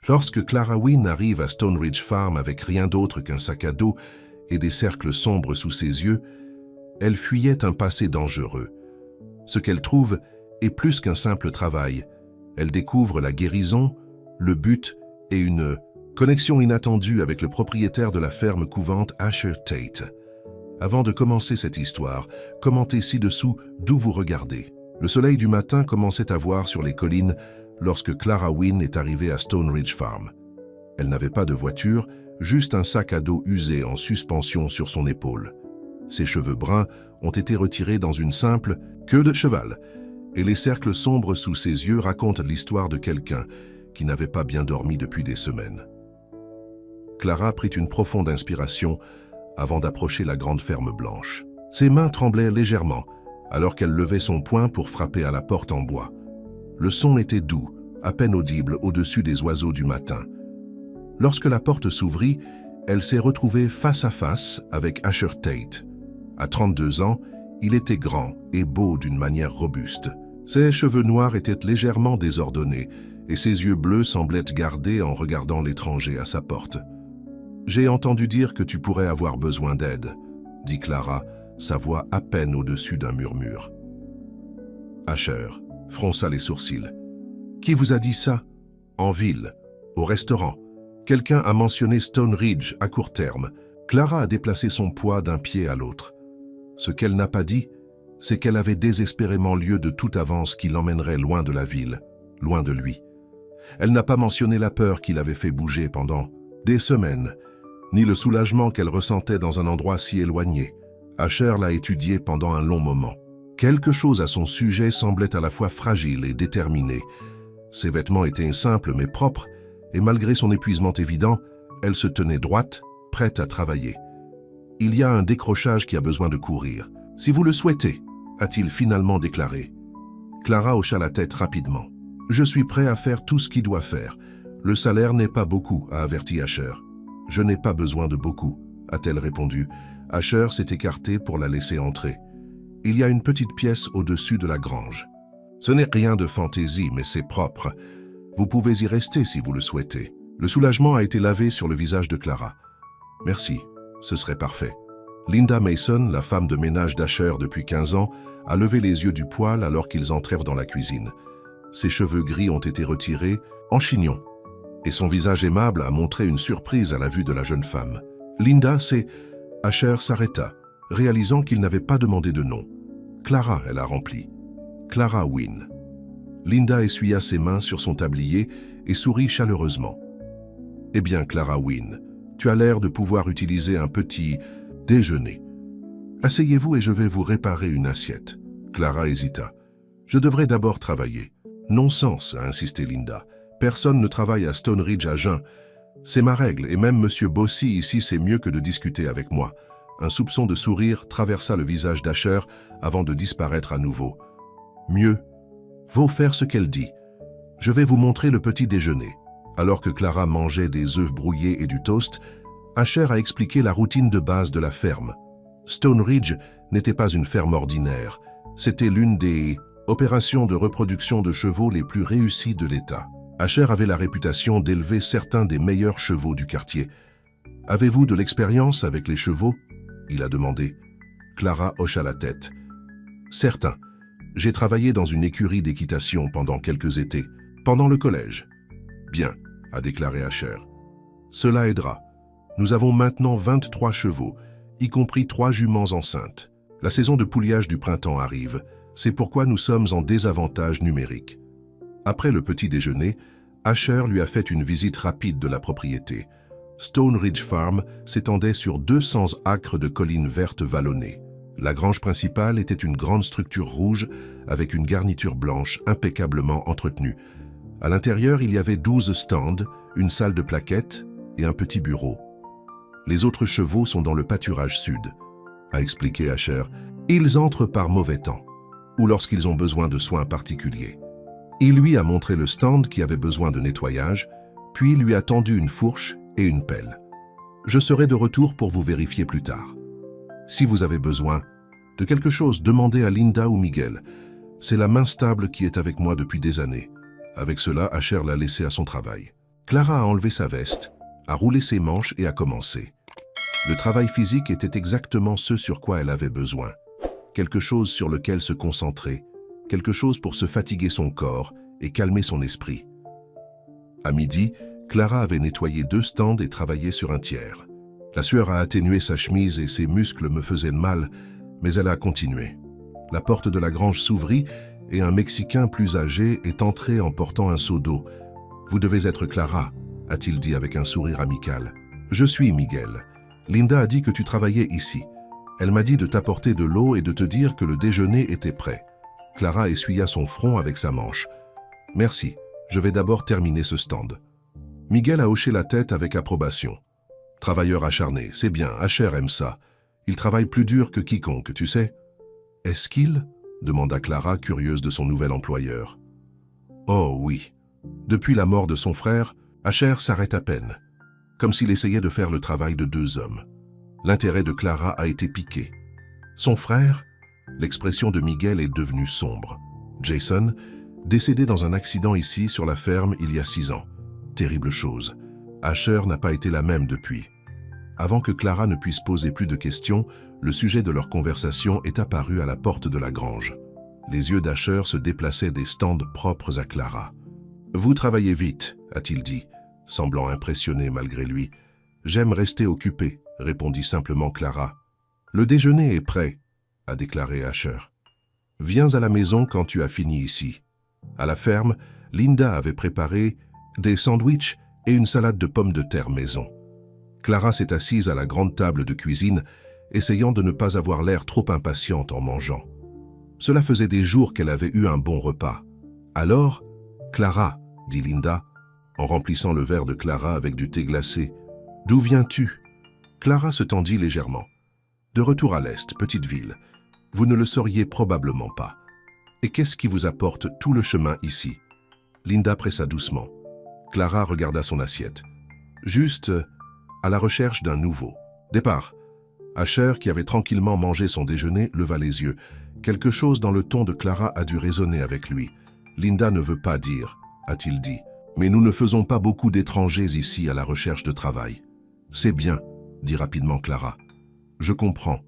Lorsque Clara Wynne arrive à Stone Ridge Farm avec rien d'autre qu'un sac à dos et des cercles sombres sous ses yeux, elle fuyait un passé dangereux. Ce qu'elle trouve est plus qu'un simple travail. Elle découvre la guérison, le but et une connexion inattendue avec le propriétaire de la ferme couvante Asher Tate. Avant de commencer cette histoire, commentez ci-dessous d'où vous regardez. Le soleil du matin commençait à voir sur les collines lorsque Clara Wynne est arrivée à Stone Ridge Farm. Elle n'avait pas de voiture, juste un sac à dos usé en suspension sur son épaule. Ses cheveux bruns ont été retirés dans une simple queue de cheval, et les cercles sombres sous ses yeux racontent l'histoire de quelqu'un qui n'avait pas bien dormi depuis des semaines. Clara prit une profonde inspiration avant d'approcher la grande ferme blanche. Ses mains tremblaient légèrement alors qu'elle levait son poing pour frapper à la porte en bois. Le son était doux, à peine audible au-dessus des oiseaux du matin. Lorsque la porte s'ouvrit, elle s'est retrouvée face à face avec Asher Tate. À 32 ans, il était grand et beau d'une manière robuste. Ses cheveux noirs étaient légèrement désordonnés et ses yeux bleus semblaient gardés en regardant l'étranger à sa porte. « J'ai entendu dire que tu pourrais avoir besoin d'aide », dit Clara, sa voix à peine au-dessus d'un murmure. Asher fronça les sourcils. « Qui vous a dit ça ?»« En ville, au restaurant. Quelqu'un a mentionné Stone Ridge à court terme. » Clara a déplacé son poids d'un pied à l'autre. Ce qu'elle n'a pas dit, c'est qu'elle avait désespérément lieu de toute avance qui l'emmènerait loin de la ville, loin de lui. Elle n'a pas mentionné la peur qui l'avait fait bouger pendant des semaines, ni le soulagement qu'elle ressentait dans un endroit si éloigné. Asher l'a étudié pendant un long moment. Quelque chose à son sujet semblait à la fois fragile et déterminé. Ses vêtements étaient simples mais propres, et malgré son épuisement évident, elle se tenait droite, prête à travailler. Il y a un décrochage qui a besoin de courir. « Si vous le souhaitez », a-t-il finalement déclaré. Clara hocha la tête rapidement. « Je suis prêt à faire tout ce qu'il doit faire. Le salaire n'est pas beaucoup », a averti Asher. « Je n'ai pas besoin de beaucoup », a-t-elle répondu. Asher s'est écarté pour la laisser entrer. « Il y a une petite pièce au-dessus de la grange. Ce n'est rien de fantaisie, mais c'est propre. Vous pouvez y rester si vous le souhaitez. » Le soulagement a été lavé sur le visage de Clara. « Merci, ce serait parfait. » Linda Mason, la femme de ménage d'Asher depuis 15 ans, a levé les yeux du poêle alors qu'ils entrèrent dans la cuisine. Ses cheveux gris ont été retirés, en chignon, et son visage aimable a montré une surprise à la vue de la jeune femme. « Linda, c'est... » Asher s'arrêta, réalisant qu'il n'avait pas demandé de nom. « Clara, elle a rempli. Clara Wynne. » Linda essuya ses mains sur son tablier et sourit chaleureusement. « Eh bien, Clara Wynne, tu as l'air de pouvoir utiliser un petit déjeuner. Asseyez-vous et je vais vous réparer une assiette. » Clara hésita. « Je devrais d'abord travailler. »« Non-sens, » a insisté Linda. « Personne ne travaille à Stone Ridge à jeun. C'est ma règle, et même Monsieur Bossy ici sait mieux que de discuter avec moi. » Un soupçon de sourire traversa le visage d'Asher avant de disparaître à nouveau. « Mieux vaut faire ce qu'elle dit. Je vais vous montrer le petit déjeuner. » Alors que Clara mangeait des œufs brouillés et du toast, Asher a expliqué la routine de base de la ferme. Stone Ridge n'était pas une ferme ordinaire. C'était l'une des opérations de reproduction de chevaux les plus réussies de l'État. Asher avait la réputation d'élever certains des meilleurs chevaux du quartier. « Avez-vous de l'expérience avec les chevaux ?» il a demandé. Clara hocha la tête. « Certains. J'ai travaillé dans une écurie d'équitation pendant quelques étés, pendant le collège. »« Bien, » a déclaré Asher. « Cela aidera. Nous avons maintenant 23 chevaux, y compris 3 juments enceintes. La saison de pouliage du printemps arrive. C'est pourquoi nous sommes en désavantage numérique. » Après le petit déjeuner, Asher lui a fait une visite rapide de la propriété. Stone Ridge Farm s'étendait sur 200 acres de collines vertes vallonnées. La grange principale était une grande structure rouge avec une garniture blanche impeccablement entretenue. À l'intérieur, il y avait 12 stands, une salle de plaquettes et un petit bureau. Les autres chevaux sont dans le pâturage sud, a expliqué Asher. Ils entrent par mauvais temps, ou lorsqu'ils ont besoin de soins particuliers. Il lui a montré le stand qui avait besoin de nettoyage, puis lui a tendu une fourche et une pelle. Je serai de retour pour vous vérifier plus tard. Si vous avez besoin de quelque chose, demandez à Linda ou Miguel. C'est la main stable qui est avec moi depuis des années. Avec cela, Asher l'a laissé à son travail. Clara a enlevé sa veste, a roulé ses manches et a commencé. Le travail physique était exactement ce sur quoi elle avait besoin. Quelque chose sur lequel se concentrer, quelque chose pour se fatiguer son corps et calmer son esprit. À midi, Clara avait nettoyé 2 stands et travaillé sur un tiers. La sueur a atténué sa chemise et ses muscles me faisaient mal, mais elle a continué. La porte de la grange s'ouvrit et un Mexicain plus âgé est entré en portant un seau d'eau. « Vous devez être Clara », a-t-il dit avec un sourire amical. « Je suis Miguel. Linda a dit que tu travaillais ici. Elle m'a dit de t'apporter de l'eau et de te dire que le déjeuner était prêt. » Clara essuya son front avec sa manche. « Merci, je vais d'abord terminer ce stand. » Miguel a hoché la tête avec approbation. « Travailleur acharné, c'est bien, Asher aime ça. Il travaille plus dur que quiconque, tu sais. »« Est-ce qu'il » demanda Clara, curieuse de son nouvel employeur. « Oh oui. Depuis la mort de son frère, Asher s'arrête à peine, comme s'il essayait de faire le travail de 2 hommes. » L'intérêt de Clara a été piqué. « Son frère ?» L'expression de Miguel est devenue sombre. « Jason, décédé dans un accident ici sur la ferme il y a 6 ans. Terrible chose. Asher n'a pas été la même depuis. » Avant que Clara ne puisse poser plus de questions, le sujet de leur conversation est apparu à la porte de la grange. Les yeux d'Asher se déplaçaient des stands propres à Clara. « Vous travaillez vite, a-t-il dit, semblant impressionné malgré lui. « J'aime rester occupé, répondit simplement Clara. « Le déjeuner est prêt, a déclaré Asher. « Viens à la maison quand tu as fini ici. » À la ferme, Linda avait préparé des sandwichs et une salade de pommes de terre maison. Clara s'est assise à la grande table de cuisine, essayant de ne pas avoir l'air trop impatiente en mangeant. Cela faisait des jours qu'elle avait eu un bon repas. « Alors, Clara, dit Linda, en remplissant le verre de Clara avec du thé glacé, « d'où viens-tu » Clara se tendit légèrement. « De retour à l'Est, petite ville. Vous ne le sauriez probablement pas. Et qu'est-ce qui vous apporte tout le chemin ici » Linda pressa doucement. Clara regarda son assiette. « Juste à la recherche d'un nouveau. Départ. » Asher, qui avait tranquillement mangé son déjeuner, leva les yeux. Quelque chose dans le ton de Clara a dû résonner avec lui. « Linda ne veut pas dire, a-t-il dit. Mais nous ne faisons pas beaucoup d'étrangers ici à la recherche de travail. »« C'est bien, » dit rapidement Clara. « Je comprends.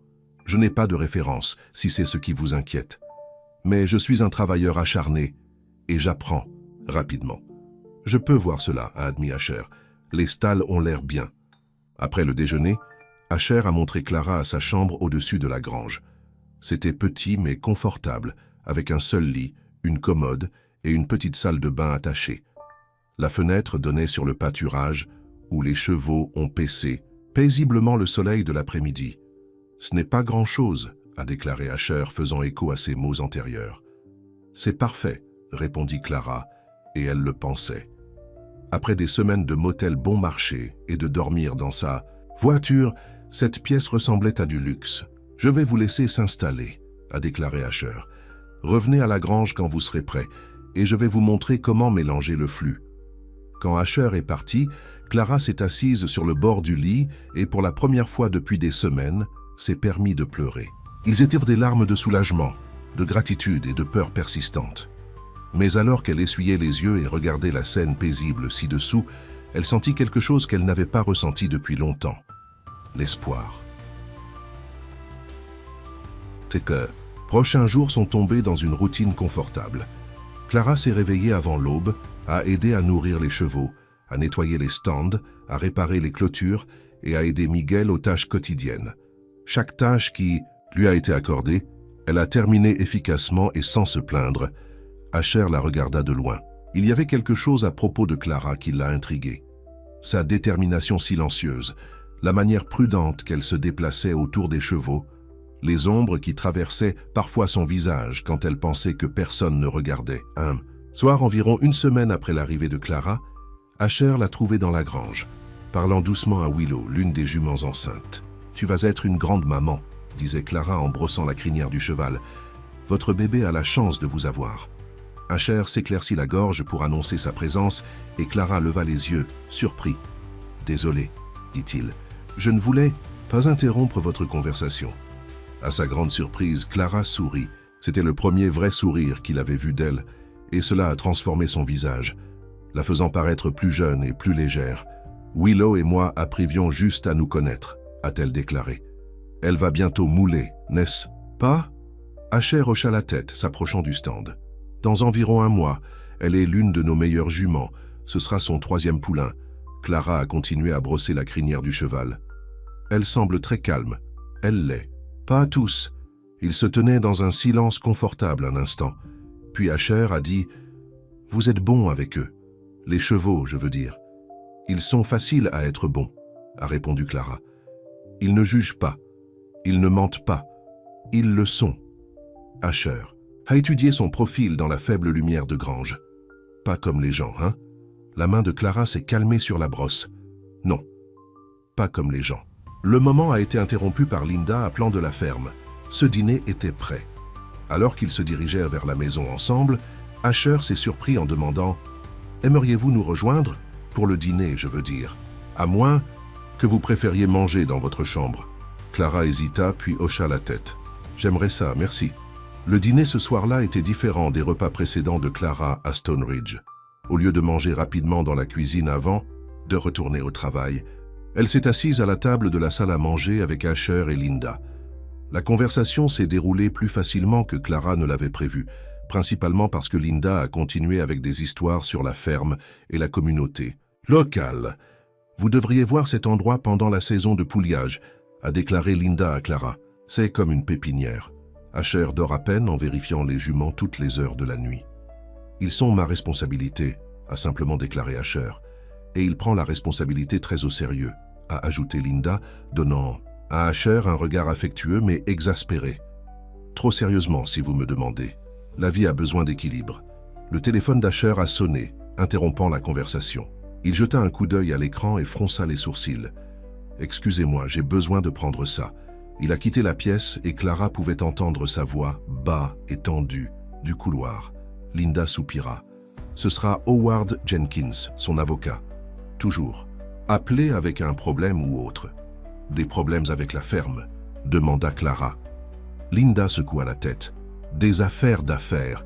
Je n'ai pas de référence, si c'est ce qui vous inquiète. Mais je suis un travailleur acharné, et j'apprends, rapidement. »« Je peux voir cela, » a admis Asher. « Les stalles ont l'air bien. » Après le déjeuner, Asher a montré Clara à sa chambre au-dessus de la grange. C'était petit mais confortable, avec un seul lit, une commode et une petite salle de bain attachée. La fenêtre donnait sur le pâturage, où les chevaux ont paissé paisiblement le soleil de l'après-midi. « Ce n'est pas grand-chose, » a déclaré Asher, faisant écho à ses mots antérieurs. « C'est parfait, » répondit Clara, et elle le pensait. Après des semaines de motel bon marché et de dormir dans sa voiture, cette pièce ressemblait à du luxe. « Je vais vous laisser s'installer, » a déclaré Asher. « Revenez à la grange quand vous serez prêt, et je vais vous montrer comment mélanger le flux. » Quand Asher est parti, Clara s'est assise sur le bord du lit et pour la première fois depuis des semaines, s'est permis de pleurer. Ils étaient des larmes de soulagement, de gratitude et de peur persistante. Mais alors qu'elle essuyait les yeux et regardait la scène paisible ci-dessous, elle sentit quelque chose qu'elle n'avait pas ressenti depuis longtemps. L'espoir. Les prochains jours sont tombés dans une routine confortable. Clara s'est réveillée avant l'aube, a aidé à nourrir les chevaux, à nettoyer les stands, à réparer les clôtures et à aider Miguel aux tâches quotidiennes. Chaque tâche qui lui a été accordée, elle a terminé efficacement et sans se plaindre. Asher la regarda de loin. Il y avait quelque chose à propos de Clara qui l'a intriguée. Sa détermination silencieuse, la manière prudente qu'elle se déplaçait autour des chevaux, les ombres qui traversaient parfois son visage quand elle pensait que personne ne regardait. Un soir, environ une semaine après l'arrivée de Clara, Asher l'a trouvée dans la grange, parlant doucement à Willow, l'une des juments enceintes. « Tu vas être une grande maman, » disait Clara en brossant la crinière du cheval. « Votre bébé a la chance de vous avoir. » Asher s'éclaircit la gorge pour annoncer sa présence et Clara leva les yeux, surpris. « Désolé, » dit-il. « Je ne voulais pas interrompre votre conversation. » À sa grande surprise, Clara sourit. C'était le premier vrai sourire qu'il avait vu d'elle, et cela a transformé son visage. la faisant paraître plus jeune et plus légère. « Willow et moi apprivions juste à nous connaître », a-t-elle déclaré. « Elle va bientôt mouler, n'est-ce pas ?» Asher hocha la tête, s'approchant du stand. « Dans environ 1 mois, elle est l'une de nos meilleures juments. Ce sera son 3e poulain. » Clara a continué à brosser la crinière du cheval. « Elle semble très calme. Elle l'est. » « Pas tous. » Ils se tenaient dans un silence confortable un instant. Puis Asher a dit « Vous êtes bon avec eux. Les chevaux, je veux dire. »« Ils sont faciles à être bons, » a répondu Clara. « Ils ne jugent pas. Ils ne mentent pas. Ils le sont. » Asher a étudié son profil dans la faible lumière de grange. « Pas comme les gens, hein ?» La main de Clara s'est calmée sur la brosse. « Non, pas comme les gens. » Le moment a été interrompu par Linda appelant de la ferme. Ce dîner était prêt. Alors qu'ils se dirigèrent vers la maison ensemble, Asher s'est surpris en demandant « Aimeriez-vous nous rejoindre ? Pour le dîner, je veux dire. À moins que vous préfériez manger dans votre chambre. » Clara hésita puis hocha la tête. « J'aimerais ça, merci. » Le dîner ce soir-là était différent des repas précédents de Clara à Stone Ridge. Au lieu de manger rapidement dans la cuisine avant de retourner au travail, elle s'est assise à la table de la salle à manger avec Asher et Linda. La conversation s'est déroulée plus facilement que Clara ne l'avait prévu, principalement parce que Linda a continué avec des histoires sur la ferme et la communauté locale. « Vous devriez voir cet endroit pendant la saison de pouliage », a déclaré Linda à Clara. « C'est comme une pépinière. » Asher dort à peine en vérifiant les juments toutes les heures de la nuit. « Ils sont ma responsabilité », a simplement déclaré Asher. « Et il prend la responsabilité très au sérieux », a ajouté Linda, donnant à Asher un regard affectueux mais exaspéré. « Trop sérieusement, si vous me demandez. La vie a besoin d'équilibre. » Le téléphone d'Asher a sonné, interrompant la conversation. Il jeta un coup d'œil à l'écran et fronça les sourcils. « Excusez-moi, j'ai besoin de prendre ça. » Il a quitté la pièce et Clara pouvait entendre sa voix, bas et tendue, du couloir. Linda soupira. « Ce sera Howard Jenkins, son avocat. Toujours. Appelé avec un problème ou autre. »« Des problèmes avec la ferme ?» demanda Clara. Linda secoua la tête. « Des affaires d'affaires.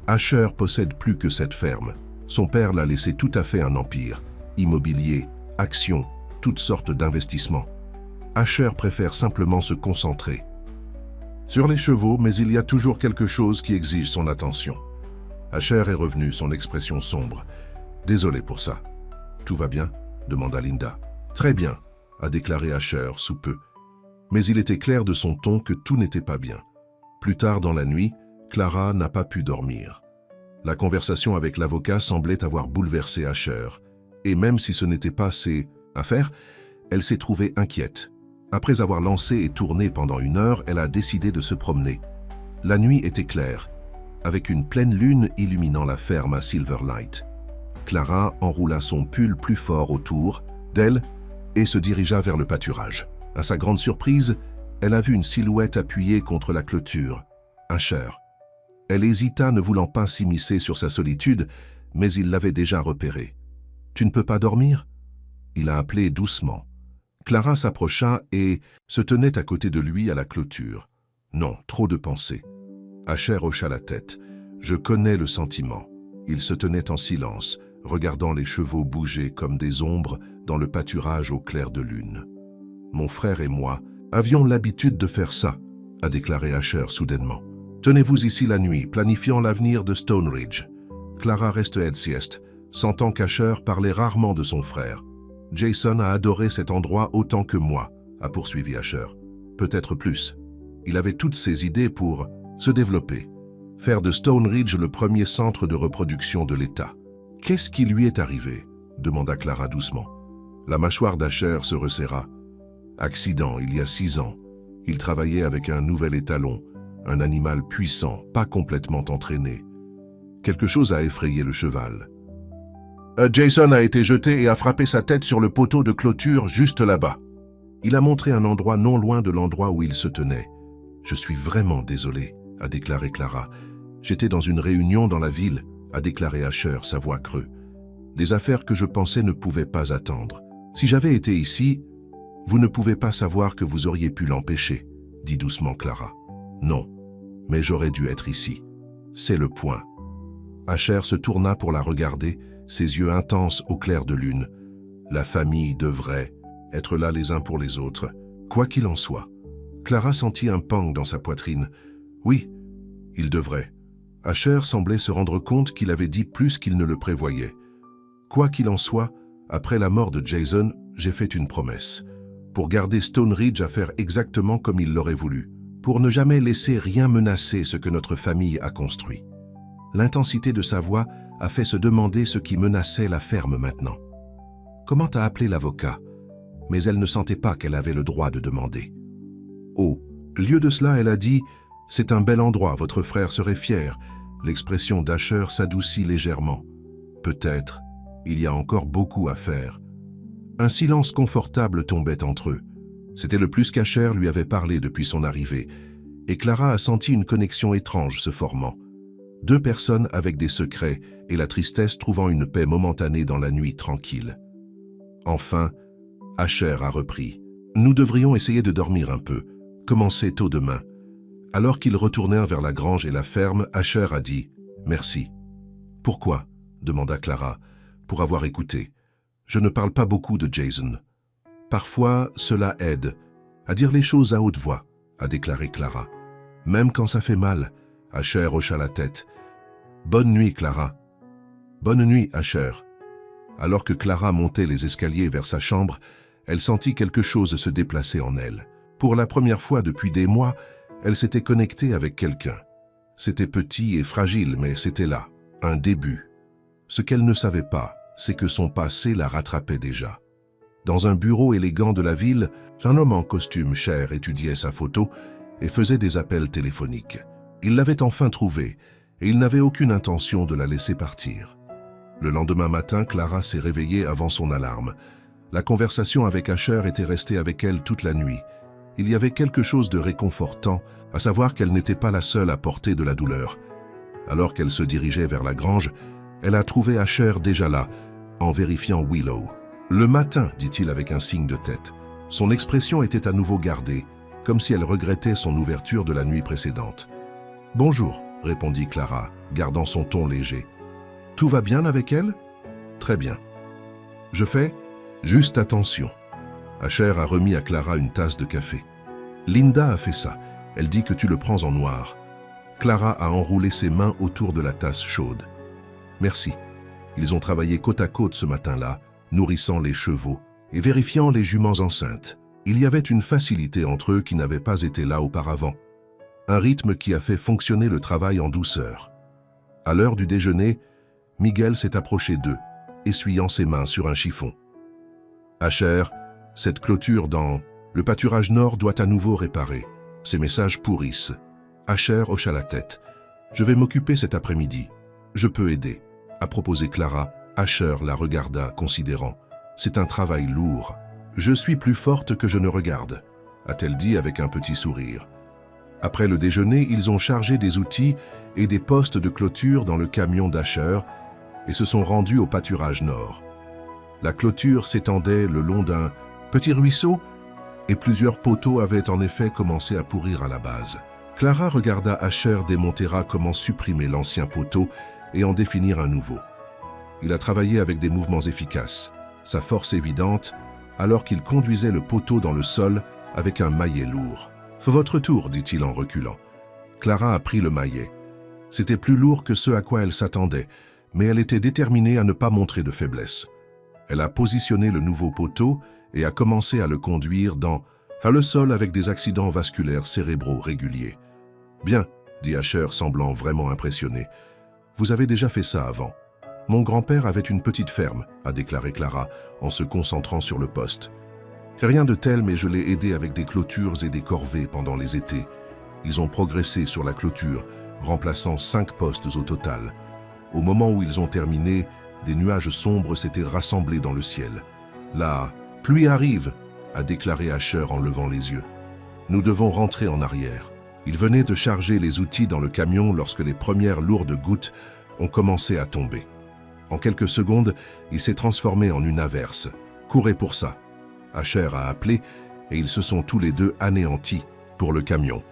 Asher possède plus que cette ferme. Son père l'a laissé tout à fait un empire. Immobilier, actions, toutes sortes d'investissements. Asher préfère simplement se concentrer sur les chevaux, mais il y a toujours quelque chose qui exige son attention. » Asher est revenu, son expression sombre. « Désolé pour ça. »« Tout va bien ?» demanda Linda. « Très bien, » a déclaré Asher sous peu. Mais il était clair de son ton que tout n'était pas bien. Plus tard dans la nuit, Clara n'a pas pu dormir. La conversation avec l'avocat semblait avoir bouleversé Asher. Et même si ce n'était pas ses affaires, elle s'est trouvée inquiète. Après avoir lancé et tourné pendant 1 heure, elle a décidé de se promener. La nuit était claire, avec une pleine lune illuminant la ferme à Silverlight. Clara enroula son pull plus fort autour d'elle et se dirigea vers le pâturage. À sa grande surprise, elle a vu une silhouette appuyée contre la clôture, Asher. Elle hésita, ne voulant pas s'immiscer sur sa solitude, mais il l'avait déjà repéré. « Tu ne peux pas dormir ?» Il a appelé doucement. Clara s'approcha et se tenait à côté de lui à la clôture. Non, trop de pensées. Asher hocha la tête. Je connais le sentiment. Il se tenait en silence, regardant les chevaux bouger comme des ombres dans le pâturage au clair de lune. Mon frère et moi avions l'habitude de faire ça, a déclaré Asher soudainement. Tenez-vous ici la nuit, planifiant l'avenir de Stone Ridge. Clara restait aide-sieste, sentant qu'Asher parlait rarement de son frère. Jason a adoré cet endroit autant que moi, a poursuivi Asher. Peut-être plus. Il avait toutes ses idées pour se développer, faire de Stone Ridge le premier centre de reproduction de l'État. « Qu'est-ce qui lui est arrivé ?» demanda Clara doucement. La mâchoire d'Asher se resserra. Accident, il y a 6 ans. Il travaillait avec un nouvel étalon, un animal puissant, pas complètement entraîné. Quelque chose a effrayé le cheval. Jason a été jeté et a frappé sa tête sur le poteau de clôture juste là-bas. Il a montré un endroit non loin de l'endroit où il se tenait. « Je suis vraiment désolé », a déclaré Clara. « J'étais dans une réunion dans la ville », a déclaré Asher, sa voix creux. « Des affaires que je pensais ne pouvaient pas attendre. Si j'avais été ici, vous ne pouvez pas savoir que vous auriez pu l'empêcher, » dit doucement Clara. « Non, mais j'aurais dû être ici. C'est le point. » Asher se tourna pour la regarder ses yeux intenses au clair de lune. La famille devrait être là les uns pour les autres, quoi qu'il en soit. Clara sentit un pang dans sa poitrine. Oui, il devrait. Asher semblait se rendre compte qu'il avait dit plus qu'il ne le prévoyait. Quoi qu'il en soit, après la mort de Jason, j'ai fait une promesse. Pour garder Stone Ridge à faire exactement comme il l'aurait voulu. Pour ne jamais laisser rien menacer ce que notre famille a construit. L'intensité de sa voix a fait se demander ce qui menaçait la ferme maintenant. Comment a appelé l'avocat? Mais elle ne sentait pas qu'elle avait le droit de demander. Au lieu de cela, elle a dit « C'est un bel endroit, votre frère serait fier ». L'expression d'Asher s'adoucit légèrement. Peut-être, il y a encore beaucoup à faire. Un silence confortable tombait entre eux. C'était le plus qu'Asher lui avait parlé depuis son arrivée, et Clara a senti une connexion étrange se formant. Deux personnes avec des secrets et la tristesse trouvant une paix momentanée dans la nuit tranquille. Enfin, Asher a repris. « Nous devrions essayer de dormir un peu, commencer tôt demain. » Alors qu'ils retournèrent vers la grange et la ferme, Asher a dit « Merci. »« Pourquoi ?» demanda Clara, pour avoir écouté. « Je ne parle pas beaucoup de Jason. »« Parfois, cela aide à dire les choses à haute voix, » a déclaré Clara. « Même quand ça fait mal. » Asher hocha la tête. « Bonne nuit, Clara. »« Bonne nuit, Asher. » Alors que Clara montait les escaliers vers sa chambre, elle sentit quelque chose se déplacer en elle. Pour la première fois depuis des mois, elle s'était connectée avec quelqu'un. C'était petit et fragile, mais c'était là, un début. Ce qu'elle ne savait pas, c'est que son passé la rattrapait déjà. Dans un bureau élégant de la ville, un homme en costume cher étudiait sa photo et faisait des appels téléphoniques. Il l'avait enfin trouvée, et il n'avait aucune intention de la laisser partir. Le lendemain matin, Clara s'est réveillée avant son alarme. La conversation avec Asher était restée avec elle toute la nuit. Il y avait quelque chose de réconfortant, à savoir qu'elle n'était pas la seule à porter de la douleur. Alors qu'elle se dirigeait vers la grange, elle a trouvé Asher déjà là, en vérifiant Willow. « Le matin », dit-il avec un signe de tête. Son expression était à nouveau gardée, comme si elle regrettait son ouverture de la nuit précédente. « Bonjour », répondit Clara, gardant son ton léger. « Tout va bien avec elle ?»« Très bien. »« Je fais juste attention. » Asher a remis à Clara une tasse de café. « Linda a fait ça. Elle dit que tu le prends en noir. » Clara a enroulé ses mains autour de la tasse chaude. « Merci. » Ils ont travaillé côte à côte ce matin-là, nourrissant les chevaux et vérifiant les juments enceintes. Il y avait une facilité entre eux qui n'avait pas été là auparavant. Un rythme qui a fait fonctionner le travail en douceur. À l'heure du déjeuner, Miguel s'est approché d'eux, essuyant ses mains sur un chiffon. « Asher, cette clôture dans le pâturage nord doit à nouveau réparer. Ces messages pourrissent. » Asher hocha la tête. « Je vais m'occuper cet après-midi. Je peux aider. » a proposé Clara. Asher la regarda, considérant. « C'est un travail lourd. Je suis plus forte que je ne regarde, » a-t-elle dit avec un petit sourire. Après le déjeuner, ils ont chargé des outils et des postes de clôture dans le camion d'Asher et se sont rendus au pâturage nord. La clôture s'étendait le long d'un petit ruisseau et plusieurs poteaux avaient en effet commencé à pourrir à la base. Clara regarda Asher démonter comment supprimer l'ancien poteau et en définir un nouveau. Il a travaillé avec des mouvements efficaces, sa force évidente, alors qu'il conduisait le poteau dans le sol avec un maillet lourd. « Votre tour, dit-il en reculant. Clara a pris le maillet. C'était plus lourd que ce à quoi elle s'attendait, mais elle était déterminée à ne pas montrer de faiblesse. Elle a positionné le nouveau poteau et a commencé à le conduire dans le sol avec des accidents vasculaires cérébraux réguliers. « Bien, dit Asher, semblant vraiment impressionné. Vous avez déjà fait ça avant. Mon grand-père avait une petite ferme, a déclaré Clara, en se concentrant sur le poste. Rien de tel, mais je l'ai aidé avec des clôtures et des corvées pendant les étés. Ils ont progressé sur la clôture, remplaçant 5 postes au total. Au moment où ils ont terminé, des nuages sombres s'étaient rassemblés dans le ciel. La pluie arrive, a déclaré Asher en levant les yeux. Nous devons rentrer en arrière. Il venait de charger les outils dans le camion lorsque les premières lourdes gouttes ont commencé à tomber. En quelques secondes, il s'est transformé en une averse. Courez pour ça. Asher a appelé et ils se sont tous les deux anéantis pour le camion.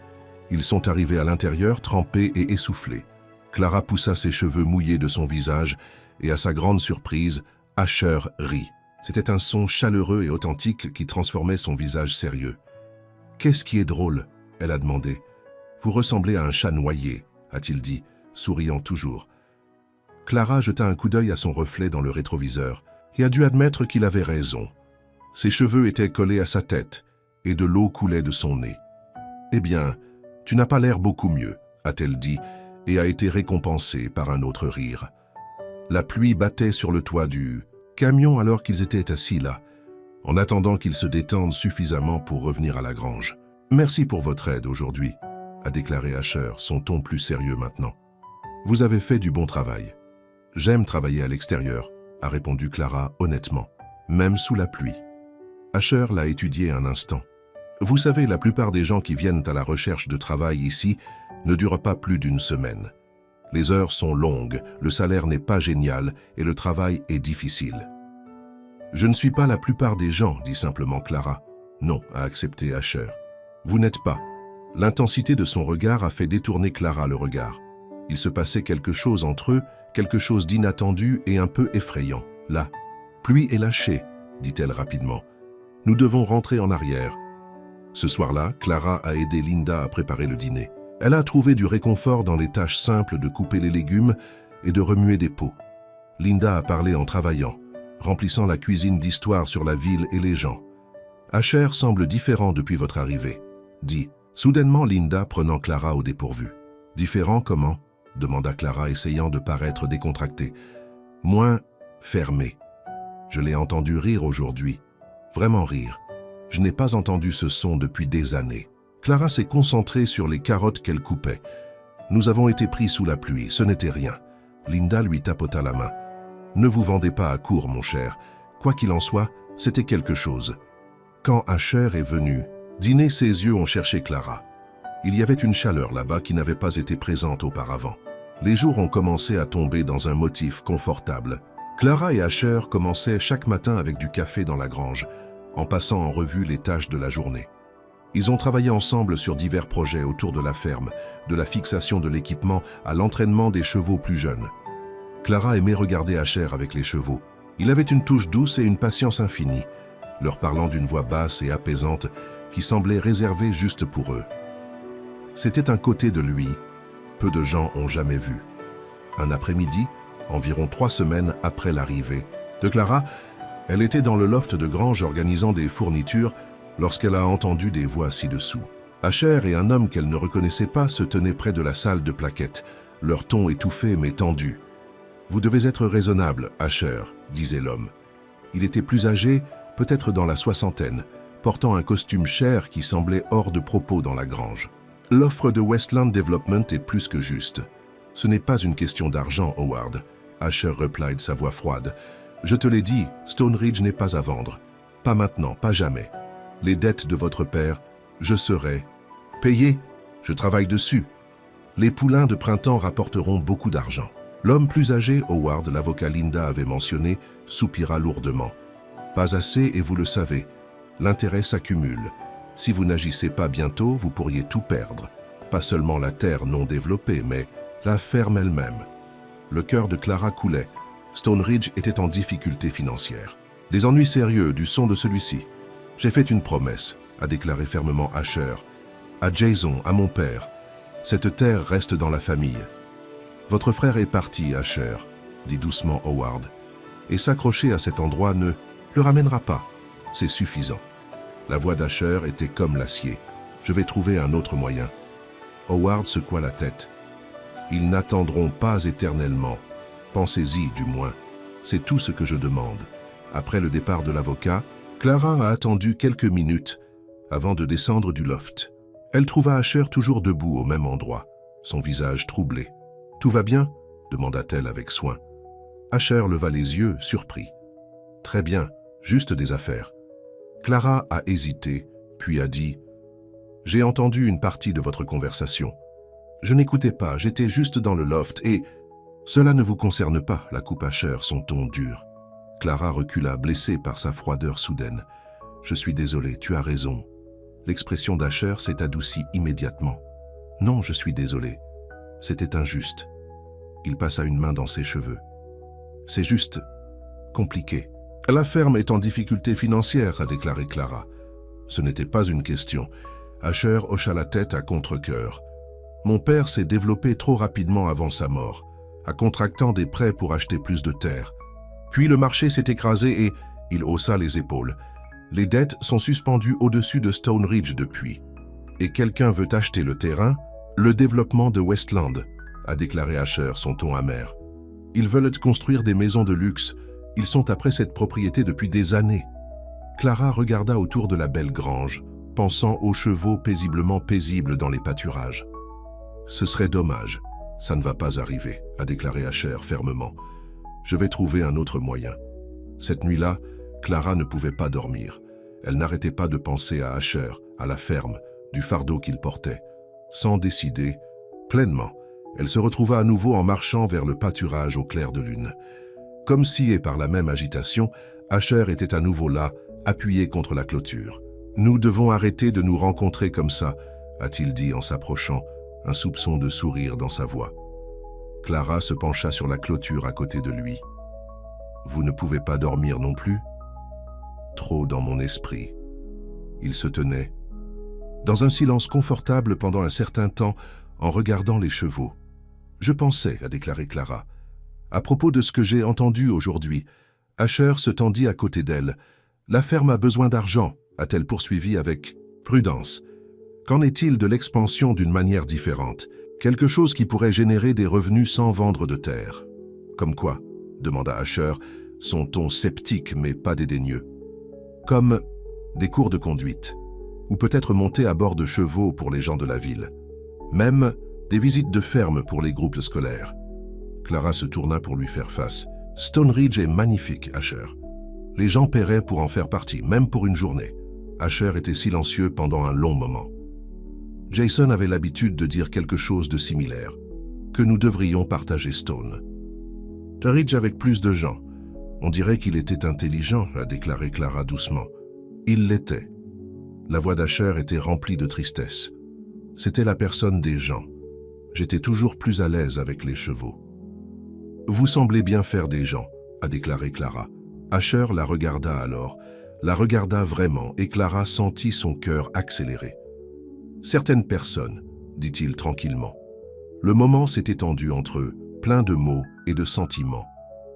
Ils sont arrivés à l'intérieur, trempés et essoufflés. Clara poussa ses cheveux mouillés de son visage et à sa grande surprise, Asher rit. C'était un son chaleureux et authentique qui transformait son visage sérieux. « Qu'est-ce qui est drôle ?» elle a demandé. « Vous ressemblez à un chat noyé », a-t-il dit, souriant toujours. Clara jeta un coup d'œil à son reflet dans le rétroviseur et a dû admettre qu'il avait raison. Ses cheveux étaient collés à sa tête et de l'eau coulait de son nez. « Eh bien, tu n'as pas l'air beaucoup mieux », a-t-elle dit et a été récompensée par un autre rire. La pluie battait sur le toit du camion alors qu'ils étaient assis là, en attendant qu'ils se détendent suffisamment pour revenir à la grange. « Merci pour votre aide aujourd'hui », a déclaré Asher, son ton plus sérieux maintenant. « Vous avez fait du bon travail. »« J'aime travailler à l'extérieur », a répondu Clara honnêtement, même sous la pluie. Asher l'a étudié un instant. « Vous savez, la plupart des gens qui viennent à la recherche de travail ici ne durent pas plus d'une semaine. Les heures sont longues, le salaire n'est pas génial et le travail est difficile. »« Je ne suis pas la plupart des gens, dit simplement Clara. »« Non, a accepté Asher. Vous n'êtes pas. » L'intensité de son regard a fait détourner Clara le regard. Il se passait quelque chose entre eux, quelque chose d'inattendu et un peu effrayant. « La pluie est lâchée, » dit-elle rapidement. « Nous devons rentrer en arrière. » Ce soir-là, Clara a aidé Linda à préparer le dîner. Elle a trouvé du réconfort dans les tâches simples de couper les légumes et de remuer des pots. Linda a parlé en travaillant, remplissant la cuisine d'histoires sur la ville et les gens. « Asher semble différent depuis votre arrivée, » dit soudainement Linda prenant Clara au dépourvu. « Différent comment ?» demanda Clara essayant de paraître décontractée. « Moins fermé. Je l'ai entendu rire aujourd'hui. Vraiment rire. Je n'ai pas entendu ce son depuis des années. » Clara s'est concentrée sur les carottes qu'elle coupait. « Nous avons été pris sous la pluie, ce n'était rien. » Linda lui tapota la main. « Ne vous vendez pas à court, mon cher. Quoi qu'il en soit, c'était quelque chose. » Quand Asher est venu, dîner, ses yeux ont cherché Clara. Il y avait une chaleur là-bas qui n'avait pas été présente auparavant. Les jours ont commencé à tomber dans un motif confortable. Clara et Asher commençaient chaque matin avec du café dans la grange, en passant en revue les tâches de la journée. Ils ont travaillé ensemble sur divers projets autour de la ferme, de la fixation de l'équipement à l'entraînement des chevaux plus jeunes. Clara aimait regarder Asher avec les chevaux. Il avait une touche douce et une patience infinie, leur parlant d'une voix basse et apaisante qui semblait réservée juste pour eux. C'était un côté de lui, peu de gens ont jamais vu. Un après-midi, environ 3 semaines après l'arrivée de Clara, elle était dans le loft de grange organisant des fournitures lorsqu'elle a entendu des voix ci-dessous. Asher et un homme qu'elle ne reconnaissait pas se tenaient près de la salle de plaquettes, leur ton étouffé mais tendu. « Vous devez être raisonnable, Asher, » disait l'homme. Il était plus âgé, peut-être dans la soixantaine, portant un costume cher qui semblait hors de propos dans la grange. « L'offre de Westland Development est plus que juste. Ce n'est pas une question d'argent, Howard. » Asher replied, sa voix froide. « Je te l'ai dit, Stone Ridge n'est pas à vendre. Pas maintenant, pas jamais. Les dettes de votre père, je serai payé, je travaille dessus. Les poulains de printemps rapporteront beaucoup d'argent. » L'homme plus âgé, Howard, l'avocat Linda avait mentionné, soupira lourdement. « Pas assez et vous le savez. L'intérêt s'accumule. Si vous n'agissez pas bientôt, vous pourriez tout perdre. Pas seulement la terre non développée, mais la ferme elle-même. » Le cœur de Clara coulait. Stone Ridge était en difficulté financière. « Des ennuis sérieux du son de celui-ci. J'ai fait une promesse, » a déclaré fermement Asher. « À Jason, à mon père. Cette terre reste dans la famille. » « Votre frère est parti, Asher, » dit doucement Howard. « Et s'accrocher à cet endroit ne le ramènera pas. C'est suffisant. » La voix d'Asher était comme l'acier. « Je vais trouver un autre moyen. » Howard secoua la tête. « Ils n'attendront pas éternellement. Pensez-y, du moins. C'est tout ce que je demande. » Après le départ de l'avocat, Clara a attendu quelques minutes avant de descendre du loft. Elle trouva Asher toujours debout au même endroit, son visage troublé. « Tout va bien ?» demanda-t-elle avec soin. Asher leva les yeux, surpris. « Très bien, juste des affaires. » Clara a hésité, puis a dit « J'ai entendu une partie de votre conversation. Je n'écoutais pas, j'étais juste dans le loft et... » « Cela ne vous concerne pas, la coupe Asher, son ton dur. » Clara recula, blessée par sa froideur soudaine. « Je suis désolé, tu as raison. » L'expression d'Asher s'est adoucie immédiatement. « Non, je suis désolé. C'était injuste. » Il passa une main dans ses cheveux. « C'est juste compliqué. La ferme est en difficulté financière, a déclaré Clara. Ce n'était pas une question. Asher hocha la tête à contre-cœur. Mon père s'est développé trop rapidement avant sa mort, en contractant des prêts pour acheter plus de terre. Puis le marché s'est écrasé et il haussa les épaules. Les dettes sont suspendues au-dessus de Stone Ridge depuis. Et quelqu'un veut acheter le terrain? Le développement de Westland, a déclaré Asher, son ton amer. Ils veulent construire des maisons de luxe. Ils sont après cette propriété depuis des années. Clara regarda autour de la belle grange, pensant aux chevaux paisiblement paisibles dans les pâturages. Ce serait dommage. Ça ne va pas arriver, a déclaré Asher fermement. Je vais trouver un autre moyen. Cette nuit-là, Clara ne pouvait pas dormir. Elle n'arrêtait pas de penser à Asher, à la ferme, du fardeau qu'il portait. Sans décider, pleinement, elle se retrouva à nouveau en marchant vers le pâturage au clair de lune. Comme scié par la même agitation, Asher était à nouveau là, appuyé contre la clôture. « Nous devons arrêter de nous rencontrer comme ça », a-t-il dit en s'approchant, un soupçon de sourire dans sa voix. Clara se pencha sur la clôture à côté de lui. « Vous ne pouvez pas dormir non plus ?»« Trop dans mon esprit. » Il se tenait, dans un silence confortable pendant un certain temps, en regardant les chevaux. « Je pensais, » a déclaré Clara. « À propos de ce que j'ai entendu aujourd'hui, Asher se tendit à côté d'elle. La ferme a besoin d'argent, a-t-elle poursuivi avec prudence. Qu'en est-il de l'expansion d'une manière différente? Quelque chose qui pourrait générer des revenus sans vendre de terre. Comme quoi? Demanda Asher, son ton sceptique mais pas dédaigneux. Comme des cours de conduite, ou peut-être monter à bord de chevaux pour les gens de la ville. Même des visites de ferme pour les groupes scolaires. Clara se tourna pour lui faire face. Stone Ridge est magnifique, Asher. Les gens paieraient pour en faire partie, même pour une journée. Asher était silencieux pendant un long moment. Jason avait l'habitude de dire quelque chose de similaire, que nous devrions partager Stone. Ridge avec plus de gens. On dirait qu'il était intelligent, a déclaré Clara doucement. Il l'était. La voix d'Asher était remplie de tristesse. C'était la personne des gens. J'étais toujours plus à l'aise avec les chevaux. Vous semblez bien faire des gens, a déclaré Clara. Asher la regarda alors, la regarda vraiment, et Clara sentit son cœur accélérer. Certaines personnes, dit-il tranquillement. Le moment s'est étendu entre eux, plein de mots et de sentiments.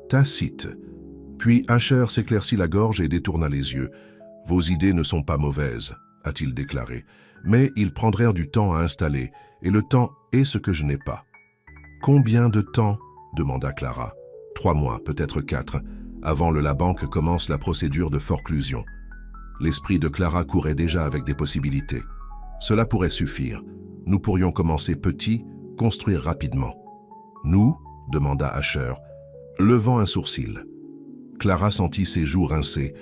Tacite. Puis Asher s'éclaircit la gorge et détourna les yeux. Vos idées ne sont pas mauvaises, a-t-il déclaré, mais ils prendraient du temps à installer, et le temps est ce que je n'ai pas. Combien de temps? Demanda Clara. 3 mois, peut-être 4, avant la banque commence la procédure de forclusion. L'esprit de Clara courait déjà avec des possibilités. Cela pourrait suffire. Nous pourrions commencer petit, construire rapidement. Nous? Demanda Asher, levant un sourcil. Clara sentit ses joues rincées.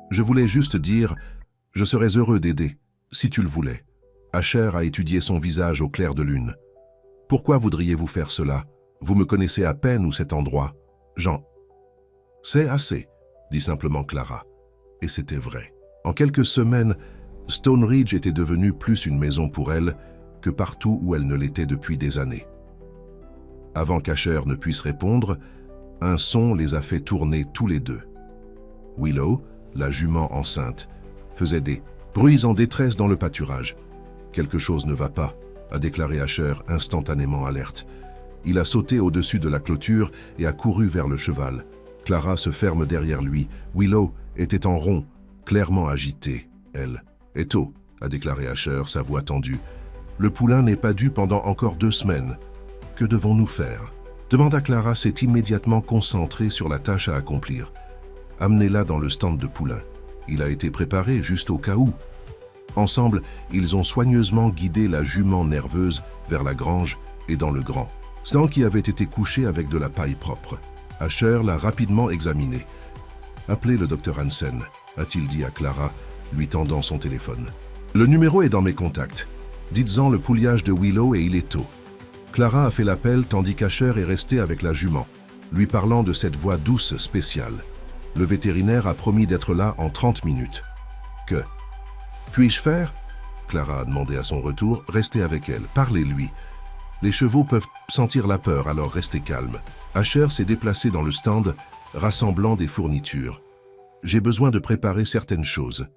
Je voulais juste dire, je serais heureux d'aider, si tu le voulais. Asher a étudié son visage au clair de lune. Pourquoi voudriez-vous faire cela? Vous me connaissez à peine ou cet endroit? Jean. C'est assez, dit simplement Clara. Et c'était vrai. En quelques semaines, Stone Ridge était devenu plus une maison pour elle que partout où elle ne l'était depuis des années. Avant qu'Asher ne puisse répondre, un son les a fait tourner tous les deux. Willow, la jument enceinte, faisait des bruits en détresse dans le pâturage. Quelque chose ne va pas, a déclaré Asher, instantanément alerte. Il a sauté au-dessus de la clôture et a couru vers le cheval. Clara se ferme derrière lui. Willow était en rond, clairement agitée, elle. « Eto », a déclaré Asher, sa voix tendue. « Le poulain n'est pas dû pendant encore 2 semaines. Que devons-nous faire ?» demanda Clara, s'est immédiatement concentrée sur la tâche à accomplir. « Amenez-la dans le stand de poulain. Il a été préparé juste au cas où. » Ensemble, ils ont soigneusement guidé la jument nerveuse vers la grange et dans le grand stand qui avait été couché avec de la paille propre. Asher l'a rapidement examiné. « Appelez le docteur Hansen », a-t-il dit à Clara, lui tendant son téléphone. « Le numéro est dans mes contacts. Dites-en le pouliage de Willow et il est tôt. » Clara a fait l'appel tandis qu'Asher est resté avec la jument, lui parlant de cette voix douce spéciale. Le vétérinaire a promis d'être là en 30 minutes. « Que puis-je faire ?» Clara a demandé à son retour. « Restez avec elle, parlez-lui. Les chevaux peuvent sentir la peur, alors restez calme. » Asher s'est déplacé dans le stand rassemblant des fournitures. « J'ai besoin de préparer certaines choses. »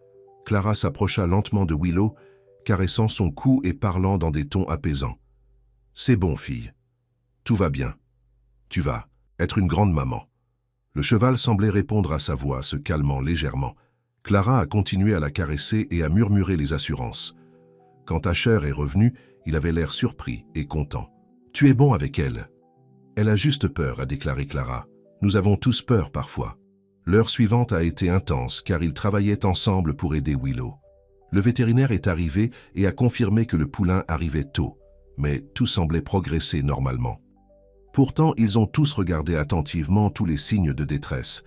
Clara s'approcha lentement de Willow, caressant son cou et parlant dans des tons apaisants. « C'est bon, fille. Tout va bien. Tu vas être une grande maman. » Le cheval semblait répondre à sa voix, se calmant légèrement. Clara a continué à la caresser et à murmurer les assurances. Quand Asher est revenu, il avait l'air surpris et content. « Tu es bon avec elle. »« Elle a juste peur, » a déclaré Clara. « Nous avons tous peur parfois. » L'heure suivante a été intense car ils travaillaient ensemble pour aider Willow. Le vétérinaire est arrivé et a confirmé que le poulain arrivait tôt, mais tout semblait progresser normalement. Pourtant, ils ont tous regardé attentivement tous les signes de détresse.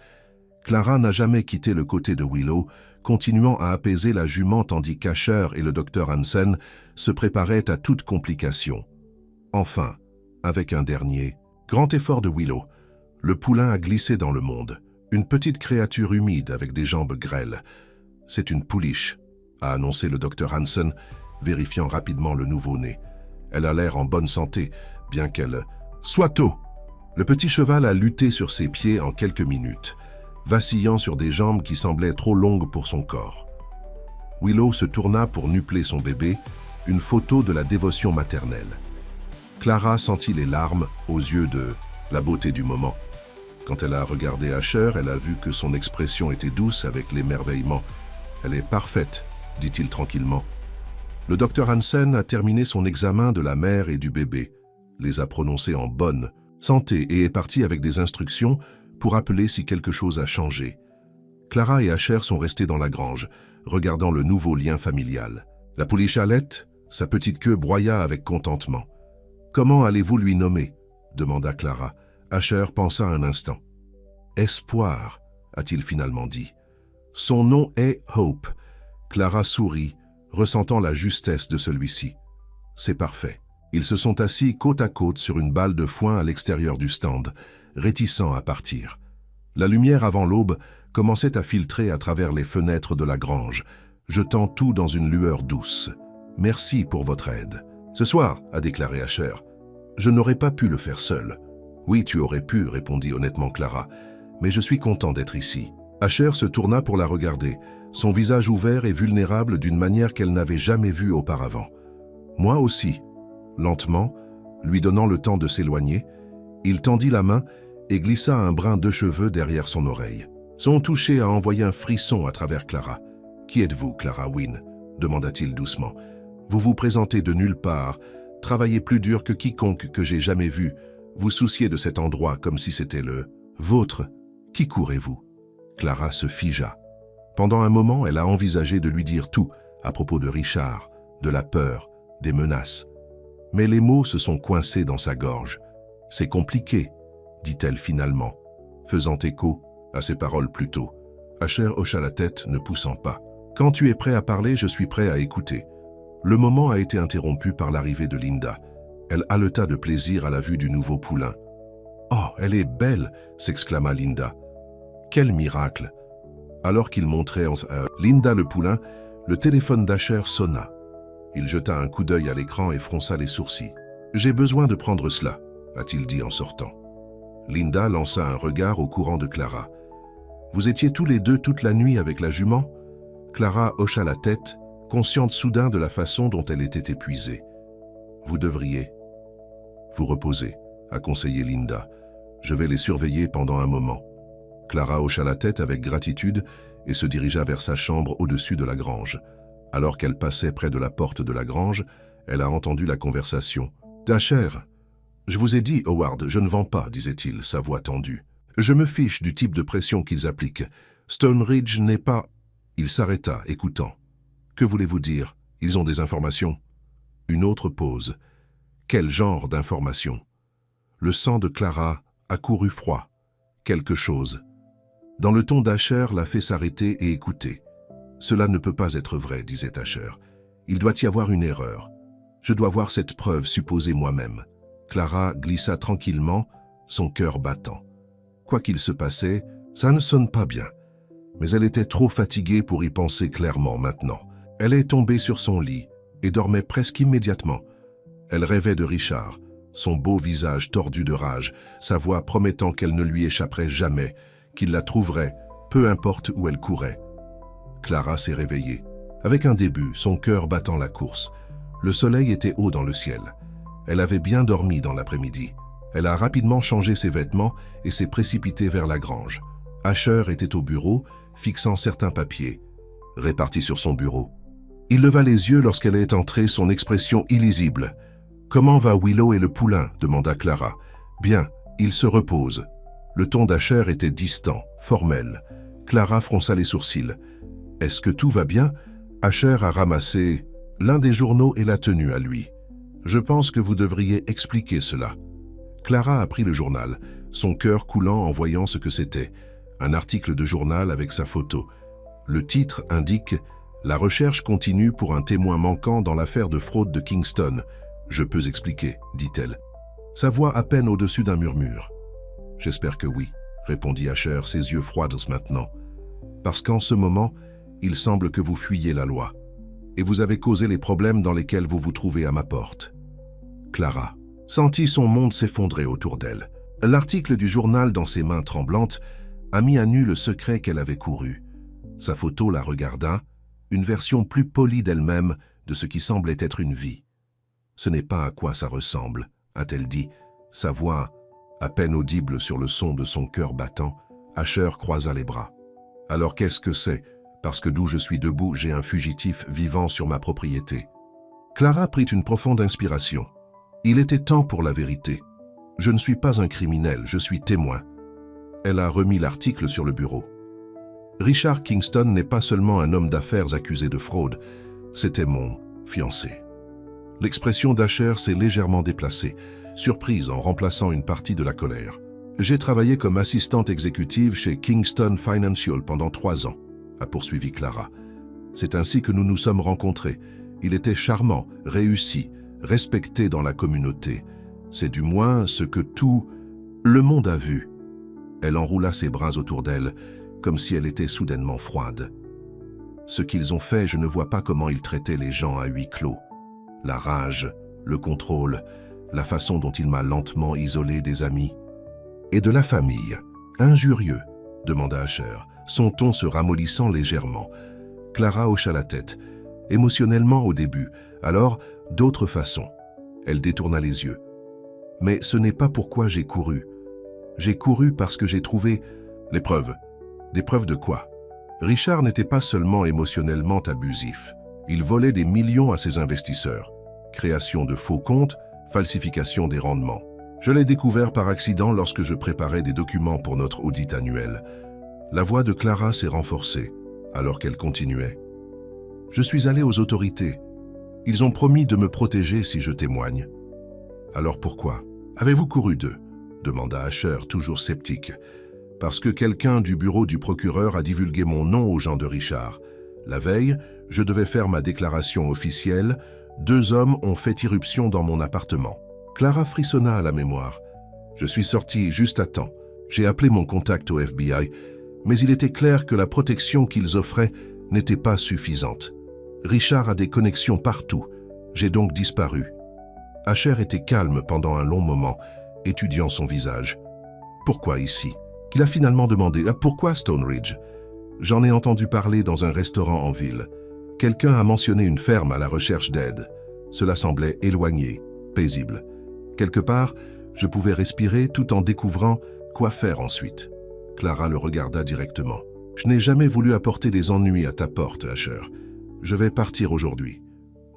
Clara n'a jamais quitté le côté de Willow, continuant à apaiser la jument tandis qu'Asher et le docteur Hansen se préparaient à toute complication. Enfin, avec un dernier, grand effort de Willow, le poulain a glissé dans le monde. Une petite créature humide avec des jambes grêles. « C'est une pouliche », a annoncé le docteur Hansen, vérifiant rapidement le nouveau-né. Elle a l'air en bonne santé, bien qu'elle... Soit tôt. Le petit cheval a lutté sur ses pieds en quelques minutes, vacillant sur des jambes qui semblaient trop longues pour son corps. Willow se tourna pour nupler son bébé, une photo de la dévotion maternelle. Clara sentit les larmes aux yeux de la beauté du moment. Quand elle a regardé Asher, elle a vu que son expression était douce avec l'émerveillement. « Elle est parfaite », dit-il tranquillement. Le docteur Hansen a terminé son examen de la mère et du bébé, les a prononcés en bonne santé et est parti avec des instructions pour appeler si quelque chose a changé. Clara et Asher sont restés dans la grange, regardant le nouveau lien familial. La pouliche allait, sa petite queue broya avec contentement. « Comment allez-vous lui nommer ?» demanda Clara. Asher pensa un instant. « Espoir », a-t-il finalement dit. « Son nom est Hope. » Clara sourit, ressentant la justesse de celui-ci. « C'est parfait. » Ils se sont assis côte à côte sur une balle de foin à l'extérieur du stand, réticents à partir. La lumière avant l'aube commençait à filtrer à travers les fenêtres de la grange, jetant tout dans une lueur douce. « Merci pour votre aide. »« Ce soir, » a déclaré Asher, « je n'aurais pas pu le faire seul. » « Oui, tu aurais pu, » répondit honnêtement Clara, « mais je suis content d'être ici. » Asher se tourna pour la regarder, son visage ouvert et vulnérable d'une manière qu'elle n'avait jamais vue auparavant. « Moi aussi. » Lentement, lui donnant le temps de s'éloigner, il tendit la main et glissa un brin de cheveux derrière son oreille. Son toucher a envoyé un frisson à travers Clara. « Qui êtes-vous, Clara Wynne ?» demanda-t-il doucement. « Vous vous présentez de nulle part, travaillez plus dur que quiconque que j'ai jamais vu, vous souciez de cet endroit comme si c'était le vôtre. Qui courez-vous » Clara se figea. Pendant un moment, elle a envisagé de lui dire tout à propos de Richard, de la peur, des menaces. Mais les mots se sont coincés dans sa gorge. « C'est compliqué », dit-elle finalement, faisant écho à ses paroles plus tôt. Asher hocha la tête, ne poussant pas. « Quand tu es prêt à parler, je suis prêt à écouter. » Le moment a été interrompu par l'arrivée de Linda. Elle haleta de plaisir à la vue du nouveau poulain. « Oh, elle est belle !» s'exclama Linda. « Quel miracle !» Alors qu'il montrait Linda le poulain, le téléphone d'Asher sonna. Il jeta un coup d'œil à l'écran et fronça les sourcils. « J'ai besoin de prendre cela », a-t-il dit en sortant. Linda lança un regard au courant de Clara. « Vous étiez tous les deux toute la nuit avec la jument ?» Clara hocha la tête, consciente soudain de la façon dont elle était épuisée. « Vous devriez vous reposer », a conseillé Linda. « Je vais les surveiller pendant un moment. » Clara hocha la tête avec gratitude et se dirigea vers sa chambre au-dessus de la grange. Alors qu'elle passait près de la porte de la grange, elle a entendu la conversation. « Dasher, je vous ai dit, Howard, je ne vends pas, disait-il, sa voix tendue. Je me fiche du type de pression qu'ils appliquent. Stonebridge n'est pas... » Il s'arrêta, écoutant. « Que voulez-vous dire? Ils ont des informations. » Une autre pause. Quel genre d'informations? Le sang de Clara a couru froid. Quelque chose. Dans le ton d'Asher l'a fait s'arrêter et écouter. « Cela ne peut pas être vrai, » disait Asher. « Il doit y avoir une erreur. Je dois voir cette preuve supposée moi-même. » Clara glissa tranquillement, son cœur battant. Quoi qu'il se passait, ça ne sonne pas bien. Mais elle était trop fatiguée pour y penser clairement maintenant. Elle est tombée sur son lit et dormait presque immédiatement. Elle rêvait de Richard, son beau visage tordu de rage, sa voix promettant qu'elle ne lui échapperait jamais, qu'il la trouverait, peu importe où elle courait. Clara s'est réveillée. Avec un début, son cœur battant la course. Le soleil était haut dans le ciel. Elle avait bien dormi dans l'après-midi. Elle a rapidement changé ses vêtements et s'est précipitée vers la grange. Asher était au bureau, fixant certains papiers, répartis sur son bureau. Il leva les yeux lorsqu'elle est entrée, son expression illisible. « Comment va Willow et le poulain ?» demanda Clara. « Bien, il se repose. » Le ton d'Asher était distant, formel. Clara fronça les sourcils. « Est-ce que tout va bien ?» Asher a ramassé l'un des journaux et l'a tenu à lui. « Je pense que vous devriez expliquer cela. » Clara a pris le journal, son cœur coulant en voyant ce que c'était. Un article de journal avec sa photo. Le titre indique « La recherche continue pour un témoin manquant dans l'affaire de fraude de Kingston. Je peux expliquer, dit-elle. » Sa voix à peine au-dessus d'un murmure. « J'espère que oui, » répondit Asher, ses yeux froids maintenant. « Parce qu'en ce moment, il semble que vous fuyez la loi. Et vous avez causé les problèmes dans lesquels vous vous trouvez à ma porte. » Clara sentit son monde s'effondrer autour d'elle. L'article du journal dans ses mains tremblantes a mis à nu le secret qu'elle avait couru. Sa photo la regarda, une version plus polie d'elle-même de ce qui semblait être une vie. « Ce n'est pas à quoi ça ressemble », a-t-elle dit, sa voix à peine audible sur le son de son cœur battant. Asher croisa les bras. « Alors qu'est-ce que c'est ? Parce que d'où je suis debout, j'ai un fugitif vivant sur ma propriété. » Clara prit une profonde inspiration. Il était temps pour la vérité. « Je ne suis pas un criminel, je suis témoin. » Elle a remis l'article sur le bureau. Richard Kingston n'est pas seulement un homme d'affaires accusé de fraude, c'était mon fiancé. L'expression d'Asher s'est légèrement déplacée, surprise en remplaçant une partie de la colère. J'ai travaillé comme assistante exécutive chez Kingston Financial pendant 3 ans, a poursuivi Clara. C'est ainsi que nous nous sommes rencontrés. Il était charmant, réussi, respecté dans la communauté. C'est du moins ce que tout le monde a vu. Elle enroula ses bras autour d'elle, comme si elle était soudainement froide. Ce qu'ils ont fait, je ne vois pas comment ils traitaient les gens à huis clos. La rage, le contrôle, la façon dont il m'a lentement isolé des amis. Et de la famille. Injurieux, demanda Asher, son ton se ramollissant légèrement. Clara hocha la tête, émotionnellement au début, alors d'autres façons. Elle détourna les yeux. Mais ce n'est pas pourquoi j'ai couru. J'ai couru parce que j'ai trouvé les preuves. Des preuves de quoi? Richard n'était pas seulement émotionnellement abusif. Il volait des millions à ses investisseurs. Création de faux comptes, falsification des rendements. Je l'ai découvert par accident lorsque je préparais des documents pour notre audit annuel. La voix de Clara s'est renforcée, alors qu'elle continuait. Je suis allé aux autorités. Ils ont promis de me protéger si je témoigne. Alors pourquoi? Avez-vous couru d'eux? Demanda Asher, toujours sceptique. Parce que quelqu'un du bureau du procureur a divulgué mon nom aux gens de Richard. La veille, je devais faire ma déclaration officielle. 2 hommes ont fait irruption dans mon appartement. Clara frissonna à la mémoire. Je suis sorti juste à temps. J'ai appelé mon contact au FBI, mais il était clair que la protection qu'ils offraient n'était pas suffisante. Richard a des connexions partout. J'ai donc disparu. Asher était calme pendant un long moment, étudiant son visage. Pourquoi ici? Qu'il a finalement demandé « Pourquoi Stone Ridge ?» J'en ai entendu parler dans un restaurant en ville. Quelqu'un a mentionné une ferme à la recherche d'aide. Cela semblait éloigné, paisible. Quelque part, je pouvais respirer tout en découvrant quoi faire ensuite. Clara le regarda directement. « Je n'ai jamais voulu apporter des ennuis à ta porte, Asher. Je vais partir aujourd'hui. »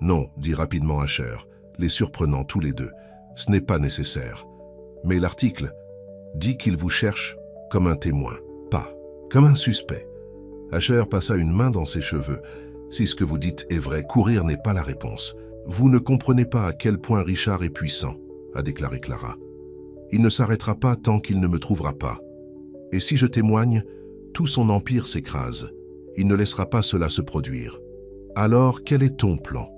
« Non, dit rapidement Asher, les surprenant tous les deux. « Ce n'est pas nécessaire. Mais l'article dit qu'il vous cherche comme un témoin, pas comme un suspect. » Asher passa une main dans ses cheveux. « Si ce que vous dites est vrai, courir n'est pas la réponse. Vous ne comprenez pas à quel point Richard est puissant, » a déclaré Clara. « Il ne s'arrêtera pas tant qu'il ne me trouvera pas. Et si je témoigne, tout son empire s'écrase. Il ne laissera pas cela se produire. Alors, quel est ton plan?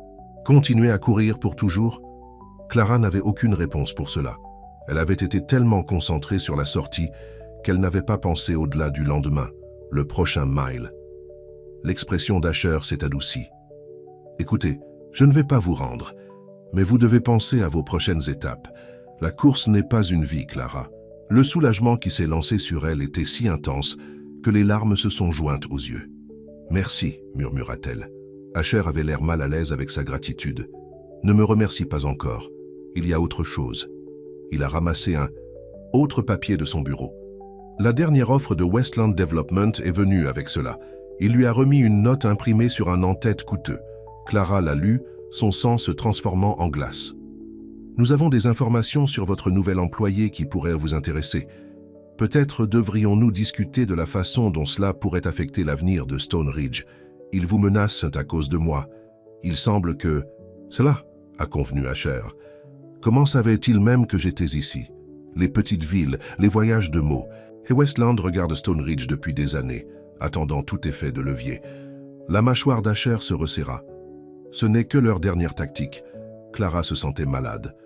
Continuer à courir pour toujours ?» Clara n'avait aucune réponse pour cela. Elle avait été tellement concentrée sur la sortie qu'elle n'avait pas pensé au-delà du lendemain, le prochain mile. L'expression d'Asher s'est adoucie. « Écoutez, je ne vais pas vous rendre, mais vous devez penser à vos prochaines étapes. La course n'est pas une vie, Clara. Le soulagement qui s'est lancé sur elle était si intense que les larmes se sont jointes aux yeux. « Merci », murmura-t-elle. Asher avait l'air mal à l'aise avec sa gratitude. « Ne me remercie pas encore. Il y a autre chose. » Il a ramassé un autre papier de son bureau. La dernière offre de Westland Development est venue avec cela. Il lui a remis une note imprimée sur un en-tête coûteux. Clara l'a lu, son sang se transformant en glace. « Nous avons des informations sur votre nouvel employé qui pourraient vous intéresser. Peut-être devrions-nous discuter de la façon dont cela pourrait affecter l'avenir de Stone Ridge. Ils vous menacent à cause de moi. Il semble que... » Cela, a convenu Asher. Comment savait-il même que j'étais ici? Les petites villes, les voyages de mots. Et Westland regarde Stone Ridge depuis des années, attendant tout effet de levier. La mâchoire d'Asher se resserra. Ce n'est que leur dernière tactique. Clara se sentait malade.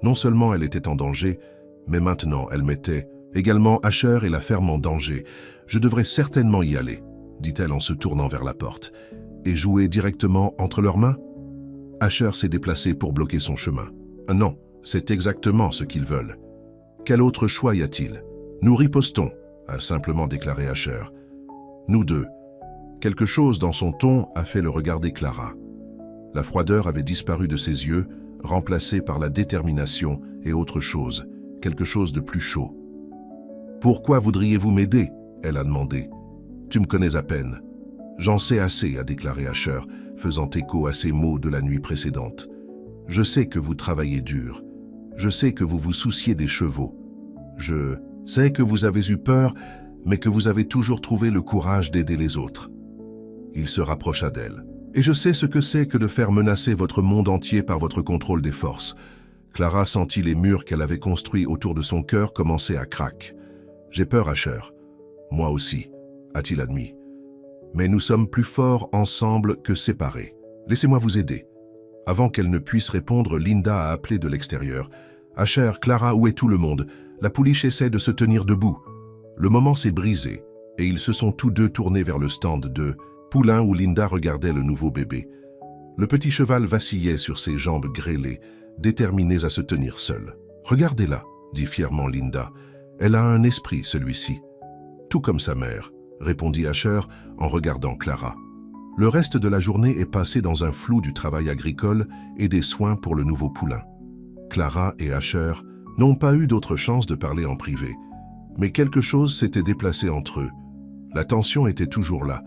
Non seulement elle était en danger, mais maintenant elle mettait également Asher et la ferme en danger. « Je devrais certainement y aller », dit-elle en se tournant vers la porte. « Et jouer directement entre leurs mains ?» Asher s'est déplacé pour bloquer son chemin. « Non, c'est exactement ce qu'ils veulent. Quel autre choix y a-t-il? Nous ripostons », a simplement déclaré Asher. « Nous deux. » Quelque chose dans son ton a fait le regarder Clara. La froideur avait disparu de ses yeux, remplacée par la détermination et autre chose, quelque chose de plus chaud. « Pourquoi voudriez-vous m'aider ?» elle a demandé. « Tu me connais à peine. »« J'en sais assez », a déclaré Asher, faisant écho à ses mots de la nuit précédente. « Je sais que vous travaillez dur. Je sais que vous vous souciez des chevaux. Je sais que vous avez eu peur, mais que vous avez toujours trouvé le courage d'aider les autres. » Il se rapprocha d'elle. « Et je sais ce que c'est que de faire menacer votre monde entier par votre contrôle des forces. » Clara sentit les murs qu'elle avait construits autour de son cœur commencer à craquer. « J'ai peur, Asher. »« Moi aussi, » a-t-il admis. « Mais nous sommes plus forts ensemble que séparés. Laissez-moi vous aider. » Avant qu'elle ne puisse répondre, Linda a appelé de l'extérieur. « Asher, Clara, où est tout le monde? La pouliche essaie de se tenir debout. » Le moment s'est brisé et ils se sont tous deux tournés vers le stand de poulain où Linda regardait le nouveau bébé. Le petit cheval vacillait sur ses jambes grêlées, déterminées à se tenir seul. « Regardez-la, » dit fièrement Linda. « Elle a un esprit, celui-ci. »« Tout comme sa mère, » répondit Asher en regardant Clara. Le reste de la journée est passé dans un flou du travail agricole et des soins pour le nouveau poulain. Clara et Asher n'ont pas eu d'autre chance de parler en privé. Mais quelque chose s'était déplacé entre eux. La tension était toujours là,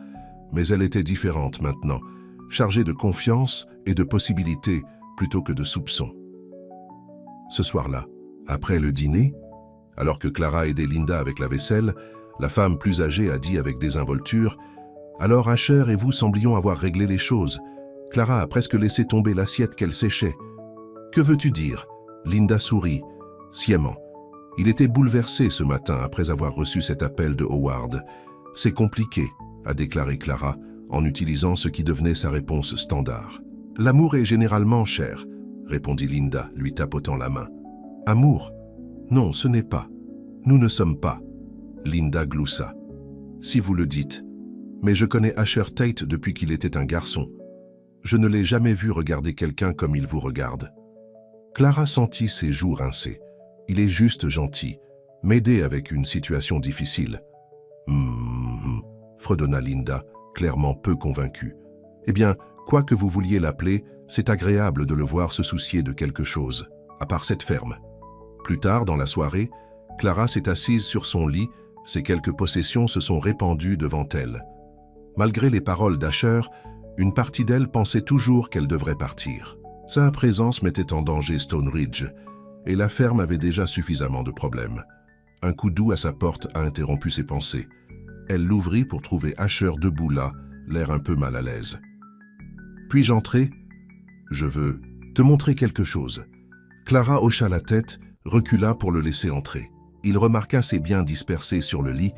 mais elle était différente maintenant, chargée de confiance et de possibilités plutôt que de soupçons. Ce soir-là, après le dîner, alors que Clara aidait Linda avec la vaisselle, la femme plus âgée a dit avec désinvolture « Alors Asher et vous semblions avoir réglé les choses. Clara a presque laissé tomber l'assiette qu'elle séchait. Que veux-tu dire ?» Linda sourit, sciemment. Il était bouleversé ce matin après avoir reçu cet appel de Howard. « C'est compliqué », a déclaré Clara, en utilisant ce qui devenait sa réponse standard. « L'amour est généralement cher », répondit Linda, lui tapotant la main. « Amour? Non, ce n'est pas. Nous ne sommes pas. » Linda gloussa. « Si vous le dites. Mais je connais Asher Tate depuis qu'il était un garçon. Je ne l'ai jamais vu regarder quelqu'un comme il vous regarde. » Clara sentit ses joues rincées. Il est juste gentil. M'aider avec une situation difficile. Fredonna Linda, clairement peu convaincue. Eh bien, quoi que vous vouliez l'appeler, c'est agréable de le voir se soucier de quelque chose, à part cette ferme. Plus tard, dans la soirée, Clara s'est assise sur son lit, ses quelques possessions se sont répandues devant elle. Malgré les paroles d'Asher, une partie d'elle pensait toujours qu'elle devrait partir. Sa présence mettait en danger Stone Ridge, et la ferme avait déjà suffisamment de problèmes. Un coup doux à sa porte a interrompu ses pensées. Elle l'ouvrit pour trouver Asher debout là, l'air un peu mal à l'aise. « Puis-je entrer ? Je veux te montrer quelque chose. » Clara hocha la tête, recula pour le laisser entrer. Il remarqua ses biens dispersés sur le lit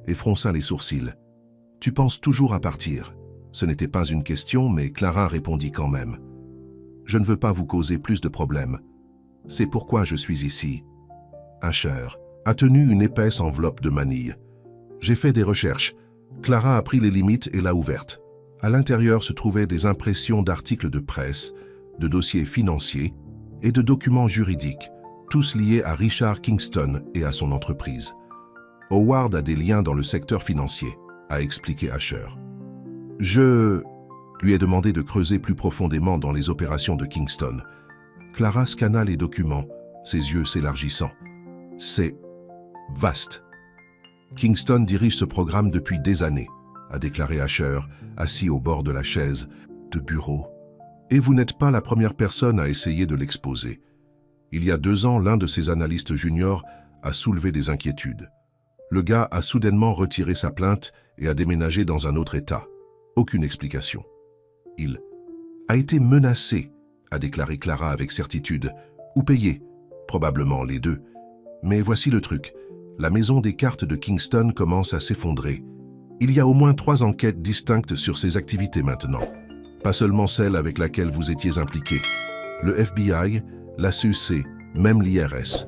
et fronça les sourcils. « Tu penses toujours à partir ?» Ce n'était pas une question, mais Clara répondit quand même. « Je ne veux pas vous causer plus de problèmes. C'est pourquoi je suis ici. » Asher a tenu une épaisse enveloppe de manille. J'ai fait des recherches. Clara a pris les limites et l'a ouverte. À l'intérieur se trouvaient des impressions d'articles de presse, de dossiers financiers et de documents juridiques, tous liés à Richard Kingston et à son entreprise. Howard a des liens dans le secteur financier, a expliqué Asher. Je lui ai demandé de creuser plus profondément dans les opérations de Kingston. Clara scanna les documents, ses yeux s'élargissant. C'est vaste. Kingston dirige ce programme depuis des années, a déclaré Asher, assis au bord de la chaise de bureau. Et vous n'êtes pas la première personne à essayer de l'exposer. Il y a 2 ans, l'un de ses analystes juniors a soulevé des inquiétudes. Le gars a soudainement retiré sa plainte et a déménagé dans un autre État. Aucune explication. Il a été menacé, a déclaré Clara avec certitude, ou payé, probablement les deux. Mais voici le truc, la maison des cartes de Kingston commence à s'effondrer. Il y a au moins 3 enquêtes distinctes sur ses activités maintenant. Pas seulement celle avec laquelle vous étiez impliqué. Le FBI, la SEC, même l'IRS.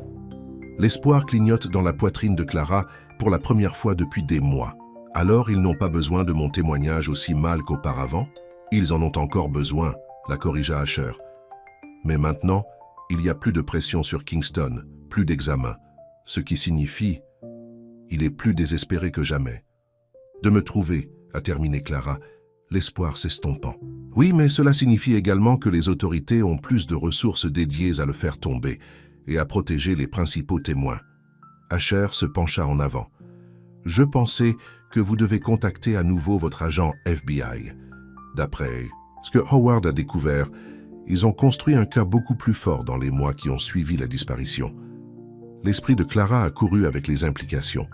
L'espoir clignote dans la poitrine de Clara pour la première fois depuis des mois. Alors ils n'ont pas besoin de mon témoignage aussi mal qu'auparavant? Ils en ont encore besoin, la corrigea Asher. Mais maintenant, il n'y a plus de pression sur Kingston, plus d'examen. Ce qui signifie, il est plus désespéré que jamais. De me trouver, a terminé Clara, l'espoir s'estompant. Oui, mais cela signifie également que les autorités ont plus de ressources dédiées à le faire tomber et à protéger les principaux témoins. Asher se pencha en avant. Je pensais que vous devez contacter à nouveau votre agent FBI. D'après ce que Howard a découvert, ils ont construit un cas beaucoup plus fort dans les mois qui ont suivi la disparition. L'esprit de Clara a couru avec les implications.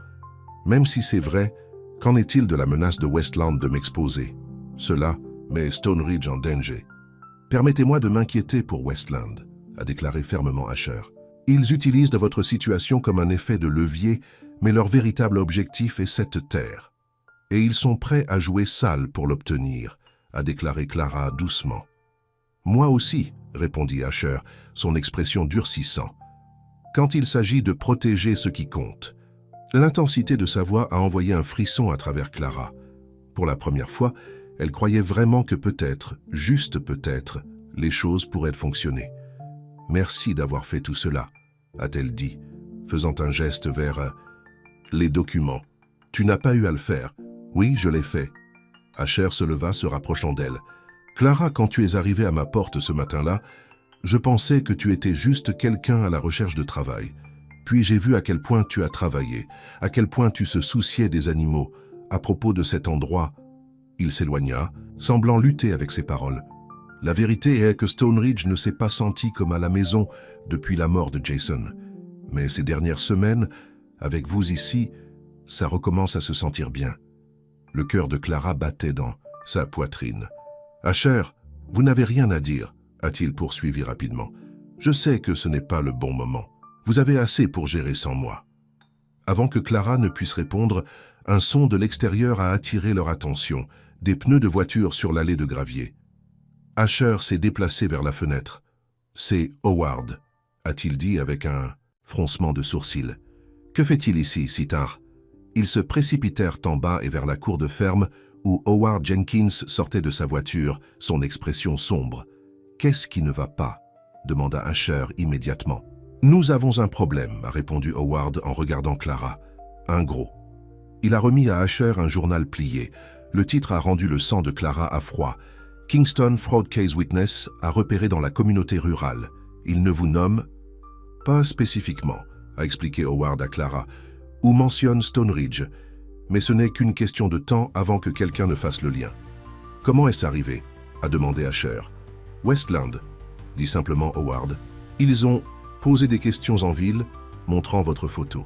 Même si c'est vrai, qu'en est-il de la menace de Westland de m'exposer? Cela met Stone Ridge en danger. Permettez-moi de m'inquiéter pour Westland, a déclaré fermement Asher. Ils utilisent de votre situation comme un effet de levier, mais leur véritable objectif est cette terre. Et ils sont prêts à jouer sale pour l'obtenir, a déclaré Clara doucement. Moi aussi, répondit Asher, son expression durcissant. Quand il s'agit de protéger ce qui compte. L'intensité de sa voix a envoyé un frisson à travers Clara. Pour la première fois, elle croyait vraiment que peut-être, juste peut-être, les choses pourraient fonctionner. « Merci d'avoir fait tout cela », a-t-elle dit, faisant un geste vers les documents. « Tu n'as pas eu à le faire. »« Oui, je l'ai fait. » Asher se leva, se rapprochant d'elle. « Clara, quand tu es arrivée à ma porte ce matin-là, je pensais que tu étais juste quelqu'un à la recherche de travail. Puis j'ai vu à quel point tu as travaillé, à quel point tu se souciais des animaux. À propos de cet endroit, il s'éloigna, semblant lutter avec ses paroles. La vérité est que Stone Ridge ne s'est pas senti comme à la maison depuis la mort de Jason. Mais ces dernières semaines, avec vous ici, ça recommence à se sentir bien. Le cœur de Clara battait dans sa poitrine. « Asher, vous n'avez rien à dire », a-t-il poursuivi rapidement. « Je sais que ce n'est pas le bon moment. Vous avez assez pour gérer sans moi. » Avant que Clara ne puisse répondre, un son de l'extérieur a attiré leur attention, des pneus de voiture sur l'allée de gravier. Asher s'est déplacé vers la fenêtre. « C'est Howard », a-t-il dit avec un froncement de sourcils. « Que fait-il ici, si tard ?» Ils se précipitèrent en bas et vers la cour de ferme où Howard Jenkins sortait de sa voiture, son expression sombre. « Qu'est-ce qui ne va pas ?» demanda Asher immédiatement. « Nous avons un problème », a répondu Howard en regardant Clara. « Un gros. » Il a remis à Asher un journal plié. Le titre a rendu le sang de Clara à froid. « Kingston Fraud Case Witness a repéré dans la communauté rurale. Il ne vous nomme pas spécifiquement, a expliqué Howard à Clara, ou mentionne Stone Ridge, mais ce n'est qu'une question de temps avant que quelqu'un ne fasse le lien. « Comment est-ce arrivé ?» a demandé Asher. « Westland, » dit simplement Howard. « Ils ont posé des questions en ville, montrant votre photo. »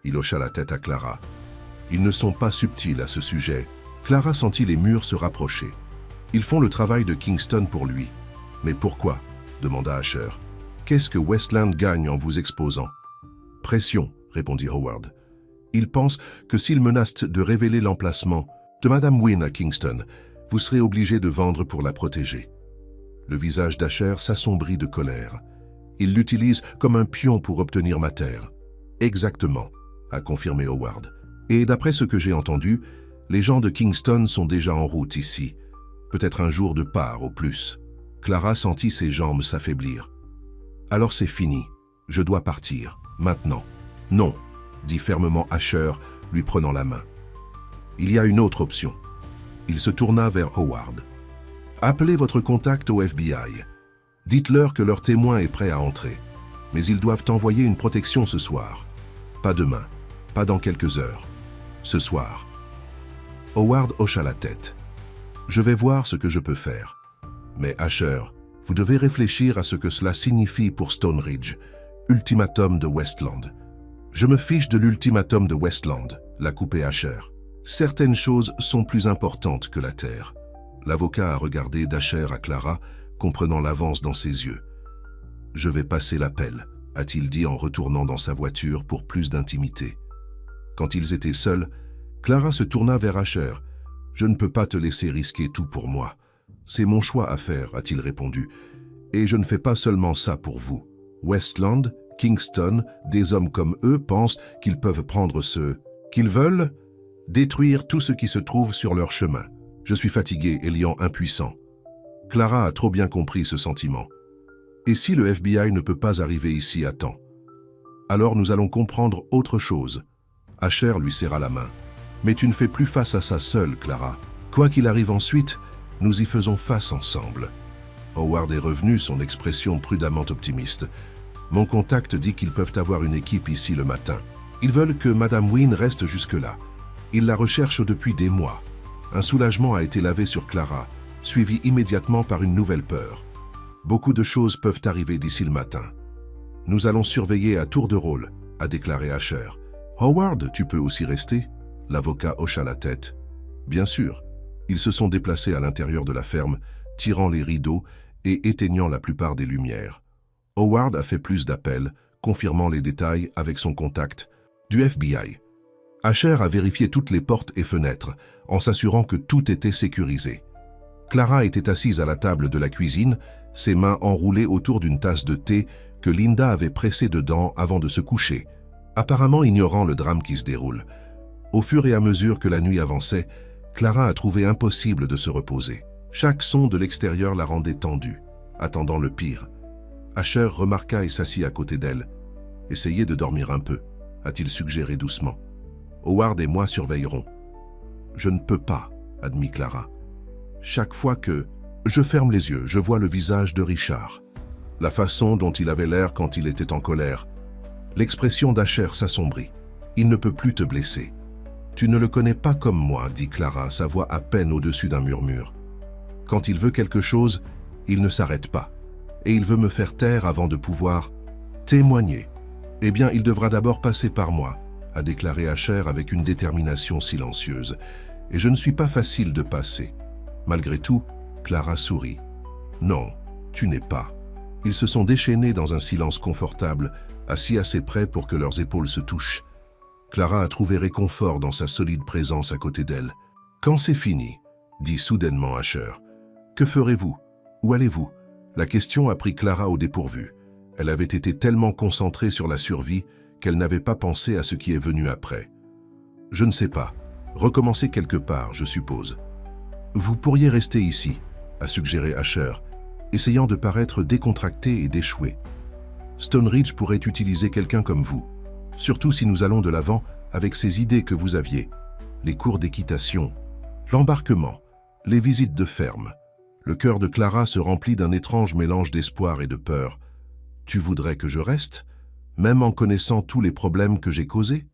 Il hocha la tête à Clara. « Ils ne sont pas subtils à ce sujet. » Clara sentit les murs se rapprocher. « Ils font le travail de Kingston pour lui. »« Mais pourquoi ?» demanda Asher. « Qu'est-ce que Westland gagne en vous exposant ?»« Pression, » répondit Howard. « Ils pensent que s'ils menacent de révéler l'emplacement de Madame Wynne à Kingston, vous serez obligé de vendre pour la protéger. » Le visage d'Asher s'assombrit de colère. « Ils l'utilisent comme un pion pour obtenir ma terre. »« Exactement, » a confirmé Howard. « Et d'après ce que j'ai entendu, les gens de Kingston sont déjà en route ici. Peut-être un jour de part au plus. » Clara sentit ses jambes s'affaiblir. « Alors c'est fini, Je dois partir, maintenant. Non, dit fermement Asher, lui prenant la main. Il y a une autre option. Il se tourna vers Howard. Appelez votre contact au FBI. Dites-leur que leur témoin est prêt à entrer. Mais ils doivent envoyer une protection ce soir. Pas demain, pas dans quelques heures. Ce soir. Howard hocha la tête. Je vais voir ce que je peux faire. Mais Asher, vous devez réfléchir à ce que cela signifie pour Stone Ridge. Ultimatum de Westland. Je me fiche de l'ultimatum de Westland, l'a coupé Asher. Certaines choses sont plus importantes que la terre. L'avocat a regardé d'Asher à Clara, comprenant l'avance dans ses yeux. Je vais passer l'appel, a-t-il dit en retournant dans sa voiture pour plus d'intimité. Quand ils étaient seuls, Clara se tourna vers Asher. Je ne peux pas te laisser risquer tout pour moi. C'est mon choix à faire, a-t-il répondu. Et je ne fais pas seulement ça pour vous. Westland, Kingston, des hommes comme eux pensent qu'ils peuvent prendre ce qu'ils veulent, détruire tout ce qui se trouve sur leur chemin. Je suis fatigué et liant impuissant. Clara a trop bien compris ce sentiment. Et si le FBI ne peut pas arriver ici à temps? Alors nous allons comprendre autre chose. Asher lui serra la main. Mais tu ne fais plus face à ça seule, Clara. Quoi qu'il arrive ensuite, nous y faisons face ensemble. Howard est revenu, son expression prudemment optimiste. Mon contact dit qu'ils peuvent avoir une équipe ici le matin. Ils veulent que Madame Wynne reste jusque-là. Ils la recherchent depuis des mois. Un soulagement a été lavé sur Clara, suivi immédiatement par une nouvelle peur. Beaucoup de choses peuvent arriver d'ici le matin. Nous allons surveiller à tour de rôle, a déclaré Asher. Howard, tu peux aussi rester? L'avocat hocha la tête. Bien sûr. Ils se sont déplacés à l'intérieur de la ferme, tirant les rideaux et éteignant la plupart des lumières. Howard a fait plus d'appels, confirmant les détails avec son contact du FBI. Asher a vérifié toutes les portes et fenêtres, en s'assurant que tout était sécurisé. Clara était assise à la table de la cuisine, ses mains enroulées autour d'une tasse de thé que Linda avait pressée dedans avant de se coucher, apparemment ignorant le drame qui se déroule. Au fur et à mesure que la nuit avançait, Clara a trouvé impossible de se reposer. Chaque son de l'extérieur la rendait tendue, attendant le pire. Asher remarqua et s'assit à côté d'elle. « Essayez de dormir un peu », a-t-il suggéré doucement. « Howard et moi surveillerons. »« Je ne peux pas », admit Clara. « Chaque fois que je ferme les yeux, je vois le visage de Richard. La façon dont il avait l'air quand il était en colère. L'expression d'Asher s'assombrit. Il ne peut plus te blesser. Tu ne le connais pas comme moi, dit Clara, sa voix à peine au-dessus d'un murmure. Quand il veut quelque chose, il ne s'arrête pas. Et il veut me faire taire avant de pouvoir témoigner. Eh bien, il devra d'abord passer par moi, a déclaré Asher avec une détermination silencieuse. Et je ne suis pas facile de passer. Malgré tout, Clara sourit. Non, tu n'es pas. Ils se sont déchaînés dans un silence confortable, assis assez près pour que leurs épaules se touchent. Clara a trouvé réconfort dans sa solide présence à côté d'elle. « Quand c'est fini, dit soudainement Asher. Que ferez-vous? Où allez-vous? La question a pris Clara au dépourvu. Elle avait été tellement concentrée sur la survie qu'elle n'avait pas pensé à ce qui est venu après. « Je ne sais pas. Recommencer quelque part, je suppose. »« Vous pourriez rester ici, » a suggéré Asher, essayant de paraître décontracté et déchoué. « Stone Ridge pourrait utiliser quelqu'un comme vous. Surtout si nous allons de l'avant avec ces idées que vous aviez. Les cours d'équitation, l'embarquement, les visites de ferme. » Le cœur de Clara se remplit d'un étrange mélange d'espoir et de peur. « Tu voudrais que je reste, même en connaissant tous les problèmes que j'ai causés ?»«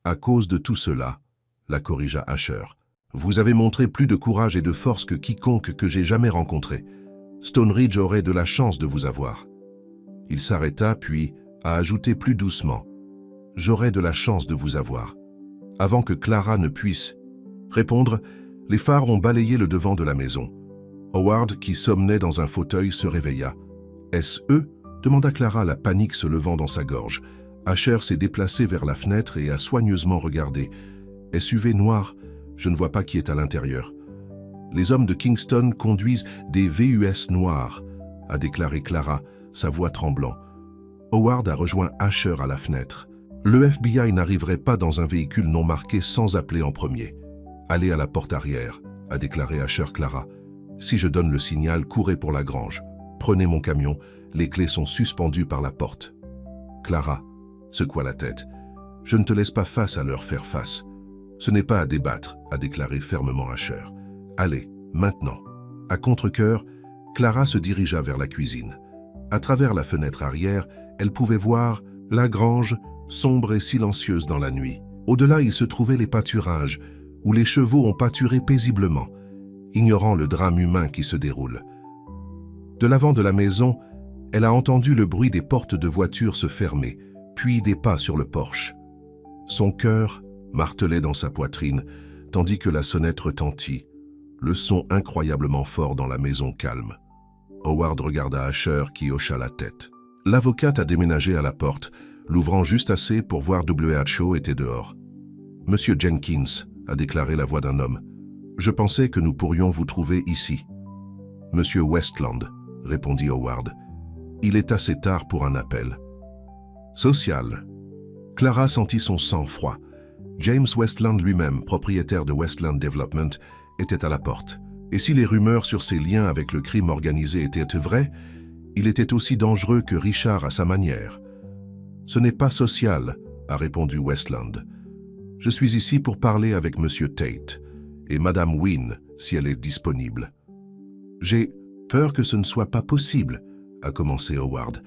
À cause de tout cela, » la corrigea Asher. « Vous avez montré plus de courage et de force que quiconque que j'ai jamais rencontré. Stone Ridge aurait de la chance de vous avoir. » Il s'arrêta, puis a ajouté plus doucement. « J'aurais de la chance de vous avoir. » Avant que Clara ne puisse répondre, les phares ont balayé le devant de la maison. Howard, qui somnait dans un fauteuil, se réveilla. « Est-ce eux ?» demanda Clara, la panique se levant dans sa gorge. Asher s'est déplacé vers la fenêtre et a soigneusement regardé. « SUV noir, je ne vois pas qui est à l'intérieur. »« Les hommes de Kingston conduisent des VUS noirs, » a déclaré Clara, sa voix tremblant. Howard a rejoint Asher à la fenêtre. « Le FBI n'arriverait pas dans un véhicule non marqué sans appeler en premier. »« Allez à la porte arrière, » a déclaré Asher Clara. « Si je donne le signal, courez pour la grange. Prenez mon camion, les clés sont suspendues par la porte. » Clara secoua la tête. « Je ne te laisse pas face à leur faire face. Ce n'est pas à débattre, a déclaré fermement Asher. Allez, maintenant. » À contre-cœur, Clara se dirigea vers la cuisine. À travers la fenêtre arrière, elle pouvait voir la grange, sombre et silencieuse dans la nuit. Au-delà, il se trouvait les pâturages, où les chevaux ont pâturé paisiblement, ignorant le drame humain qui se déroule. De l'avant de la maison, elle a entendu le bruit des portes de voitures se fermer, puis des pas sur le porche. Son cœur martelait dans sa poitrine, tandis que la sonnette retentit, le son incroyablement fort dans la maison calme. Howard regarda Asher qui hocha la tête. L'avocate a déménagé à la porte, l'ouvrant juste assez pour voir WHO était dehors. « Monsieur Jenkins », a déclaré la voix d'un homme, « je pensais que nous pourrions vous trouver ici. »« Monsieur Westland », répondit Howard. « Il est assez tard pour un appel. »« Social. » Clara sentit son sang froid. James Westland lui-même, propriétaire de Westland Development, était à la porte. Et si les rumeurs sur ses liens avec le crime organisé étaient vraies, il était aussi dangereux que Richard à sa manière. « Ce n'est pas social, » a répondu Westland. « Je suis ici pour parler avec Monsieur Tate et Madame Wynne, si elle est disponible. »« J'ai peur que ce ne soit pas possible, » a commencé Howard.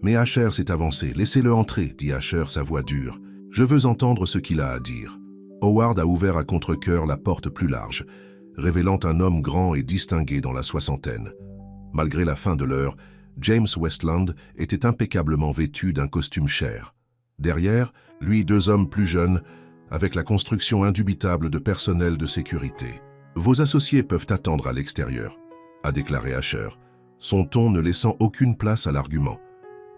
Mais Asher s'est avancé. « Laissez-le entrer, » dit Asher, sa voix dure. « Je veux entendre ce qu'il a à dire. » Howard a ouvert à contre-cœur la porte plus large, révélant un homme grand et distingué dans la soixantaine. Malgré la fin de l'heure, James Westland était impeccablement vêtu d'un costume cher. Derrière, lui, deux hommes plus jeunes, avec la construction indubitable de personnel de sécurité. « Vos associés peuvent attendre à l'extérieur, » a déclaré Asher, son ton ne laissant aucune place à l'argument.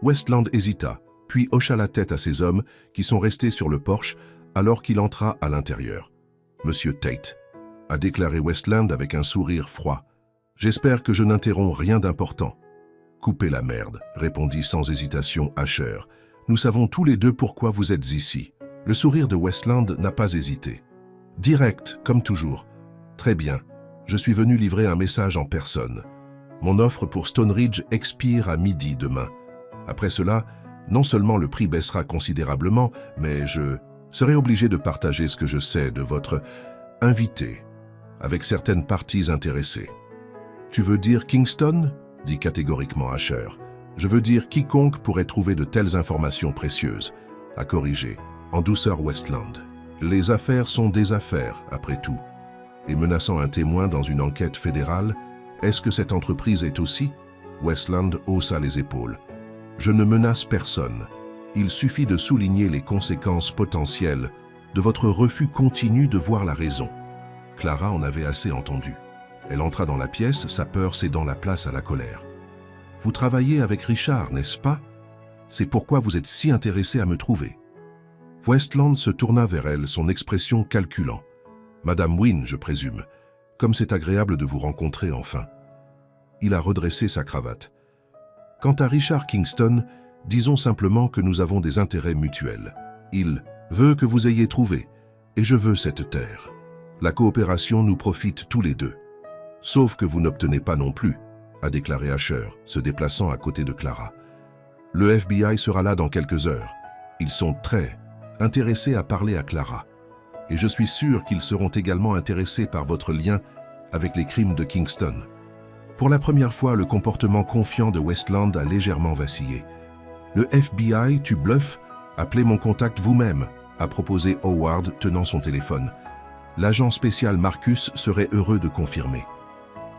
Westland hésita, puis hocha la tête à ses hommes qui sont restés sur le porche alors qu'il entra à l'intérieur. « Monsieur Tate », a déclaré Westland avec un sourire froid. « J'espère que je n'interromps rien d'important. »« Coupez la merde », répondit sans hésitation Asher. « Nous savons tous les deux pourquoi vous êtes ici. » Le sourire de Westland n'a pas hésité. Direct, comme toujours. « Très bien, je suis venu livrer un message en personne. Mon offre pour Stone Ridge expire à midi demain. Après cela, non seulement le prix baissera considérablement, mais je serai obligé de partager ce que je sais de votre invité avec certaines parties intéressées. »« Tu veux dire Kingston ?» dit catégoriquement Asher. « Je veux dire quiconque pourrait trouver de telles informations précieuses. » a corrigé, en douceur Westland. « Les affaires sont des affaires, après tout. Et menaçant un témoin dans une enquête fédérale, est-ce que cette entreprise est aussi ?» Westland haussa les épaules. « Je ne menace personne. Il suffit de souligner les conséquences potentielles de votre refus continu de voir la raison. » Clara en avait assez entendu. Elle entra dans la pièce, sa peur cédant la place à la colère. « Vous travaillez avec Richard, n'est-ce pas? C'est pourquoi vous êtes si intéressé à me trouver. » Westland se tourna vers elle, son expression calculant. « Madame Wynne, je présume. Comme c'est agréable de vous rencontrer enfin. » Il a redressé sa cravate. « Quant à Richard Kingston, disons simplement que nous avons des intérêts mutuels. Il veut que vous ayez trouvé, et je veux cette terre. La coopération nous profite tous les deux. Sauf que vous n'obtenez pas non plus, » a déclaré Asher, se déplaçant à côté de Clara. « Le FBI sera là dans quelques heures. Ils sont très intéressés à parler à Clara. Et je suis sûr qu'ils seront également intéressés par votre lien avec les crimes de Kingston. » Pour la première fois, le comportement confiant de Westland a légèrement vacillé. « Le FBI, tu bluffes? Appelez mon contact vous-même, » a proposé Howard, tenant son téléphone. L'agent spécial Marcus serait heureux de confirmer.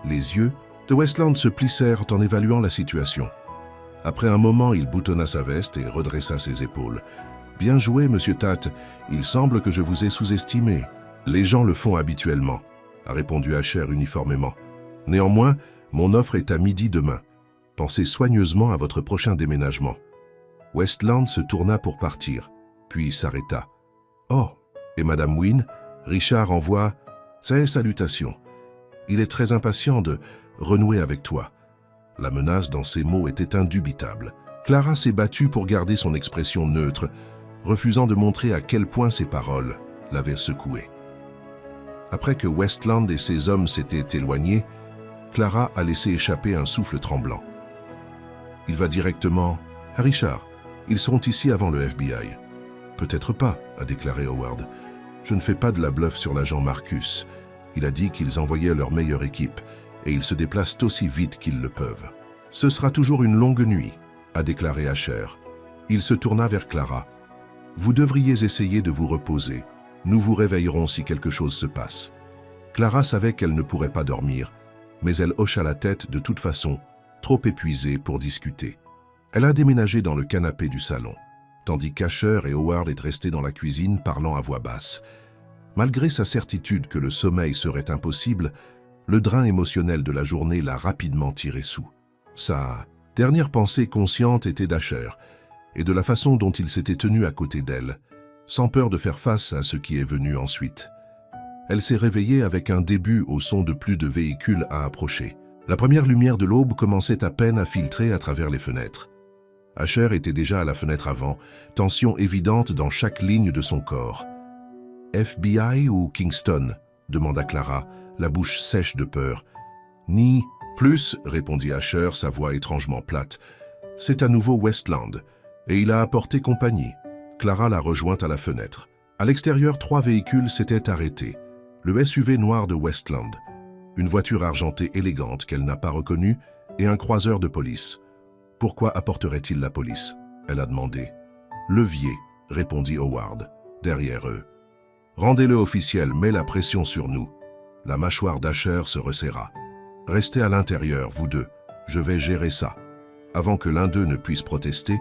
Les yeux de Westland se plissèrent en évaluant la situation. Après un moment, il boutonna sa veste et redressa ses épaules. « Bien joué, monsieur Tate. Il semble que je vous ai sous-estimé. Les gens le font habituellement, » a répondu Asher uniformément. « Néanmoins, mon offre est à midi demain. Pensez soigneusement à votre prochain déménagement. » Westland se tourna pour partir, puis s'arrêta. « Oh, et Madame Wynne, Richard envoie ses salutations. Il est très impatient de renouer avec toi. » La menace dans ces mots était indubitable. Clara s'est battue pour garder son expression neutre, refusant de montrer à quel point ses paroles l'avaient secouée. Après que Westland et ses hommes s'étaient éloignés, Clara a laissé échapper un souffle tremblant. « Il va directement à Richard. Ils seront ici avant le FBI. Peut-être pas, a déclaré Howard. Je ne fais pas de la bluffe sur l'agent Marcus. Il a dit qu'ils envoyaient leur meilleure équipe et ils se déplacent aussi vite qu'ils le peuvent. Ce sera toujours une longue nuit, a déclaré Asher. Il se tourna vers Clara. Vous devriez essayer de vous reposer. Nous vous réveillerons si quelque chose se passe. Clara savait qu'elle ne pourrait pas dormir, mais elle hocha la tête de toute façon, trop épuisée pour discuter. Elle a déménagé dans le canapé du salon, tandis qu'Asher et Howard étaient restés dans la cuisine parlant à voix basse. Malgré sa certitude que le sommeil serait impossible, le drain émotionnel de la journée l'a rapidement tiré sous. Sa dernière pensée consciente était d'Asher et de la façon dont il s'était tenu à côté d'elle, sans peur de faire face à ce qui est venu ensuite. Elle s'est réveillée avec un début au son de plus de véhicules à approcher. La première lumière de l'aube commençait à peine à filtrer à travers les fenêtres. Asher était déjà à la fenêtre avant, tension évidente dans chaque ligne de son corps. « FBI ou Kingston ?» demanda Clara, la bouche sèche de peur. « Ni plus » répondit Asher, sa voix étrangement plate. « C'est à nouveau Westland, et il a apporté compagnie. » Clara la rejoint à la fenêtre. À l'extérieur, 3 véhicules s'étaient arrêtés. Le SUV noir de Westland, une voiture argentée élégante qu'elle n'a pas reconnue et un croiseur de police. « Pourquoi apporterait-il la police ?» elle a demandé. « Levier », répondit Howard, derrière eux. « Rendez-le officiel, mets la pression sur nous. » La mâchoire d'Asher se resserra. « Restez à l'intérieur, vous deux. Je vais gérer ça. » Avant que l'un d'eux ne puisse protester,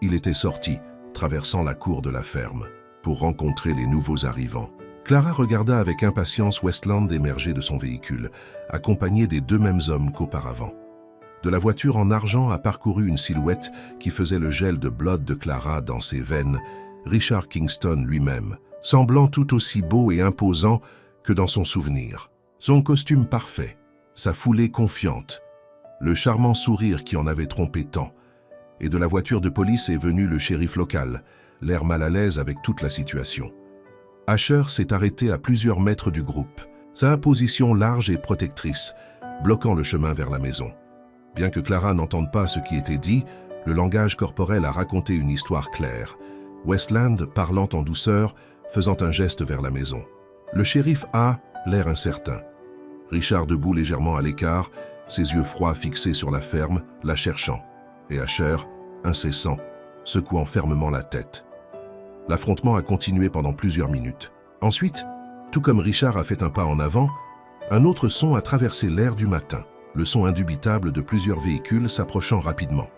il était sorti, traversant la cour de la ferme, pour rencontrer les nouveaux arrivants. Clara regarda avec impatience Westland émerger de son véhicule, accompagné des 2 mêmes hommes qu'auparavant. De la voiture en argent a parcouru une silhouette qui faisait le gel de blood de Clara dans ses veines, Richard Kingston lui-même, semblant tout aussi beau et imposant que dans son souvenir. Son costume parfait, sa foulée confiante, le charmant sourire qui en avait trompé tant. Et de la voiture de police est venu le shérif local, l'air mal à l'aise avec toute la situation. Asher s'est arrêté à plusieurs mètres du groupe, sa position large et protectrice, bloquant le chemin vers la maison. Bien que Clara n'entende pas ce qui était dit, le langage corporel a raconté une histoire claire. Westland parlant en douceur, faisant un geste vers la maison. Le shérif a l'air incertain. Richard debout légèrement à l'écart, ses yeux froids fixés sur la ferme, la cherchant. Et Asher, incessant, secouant fermement la tête. L'affrontement a continué pendant plusieurs minutes. Ensuite, tout comme Richard a fait un pas en avant, un autre son a traversé l'air du matin, le son indubitable de plusieurs véhicules s'approchant rapidement.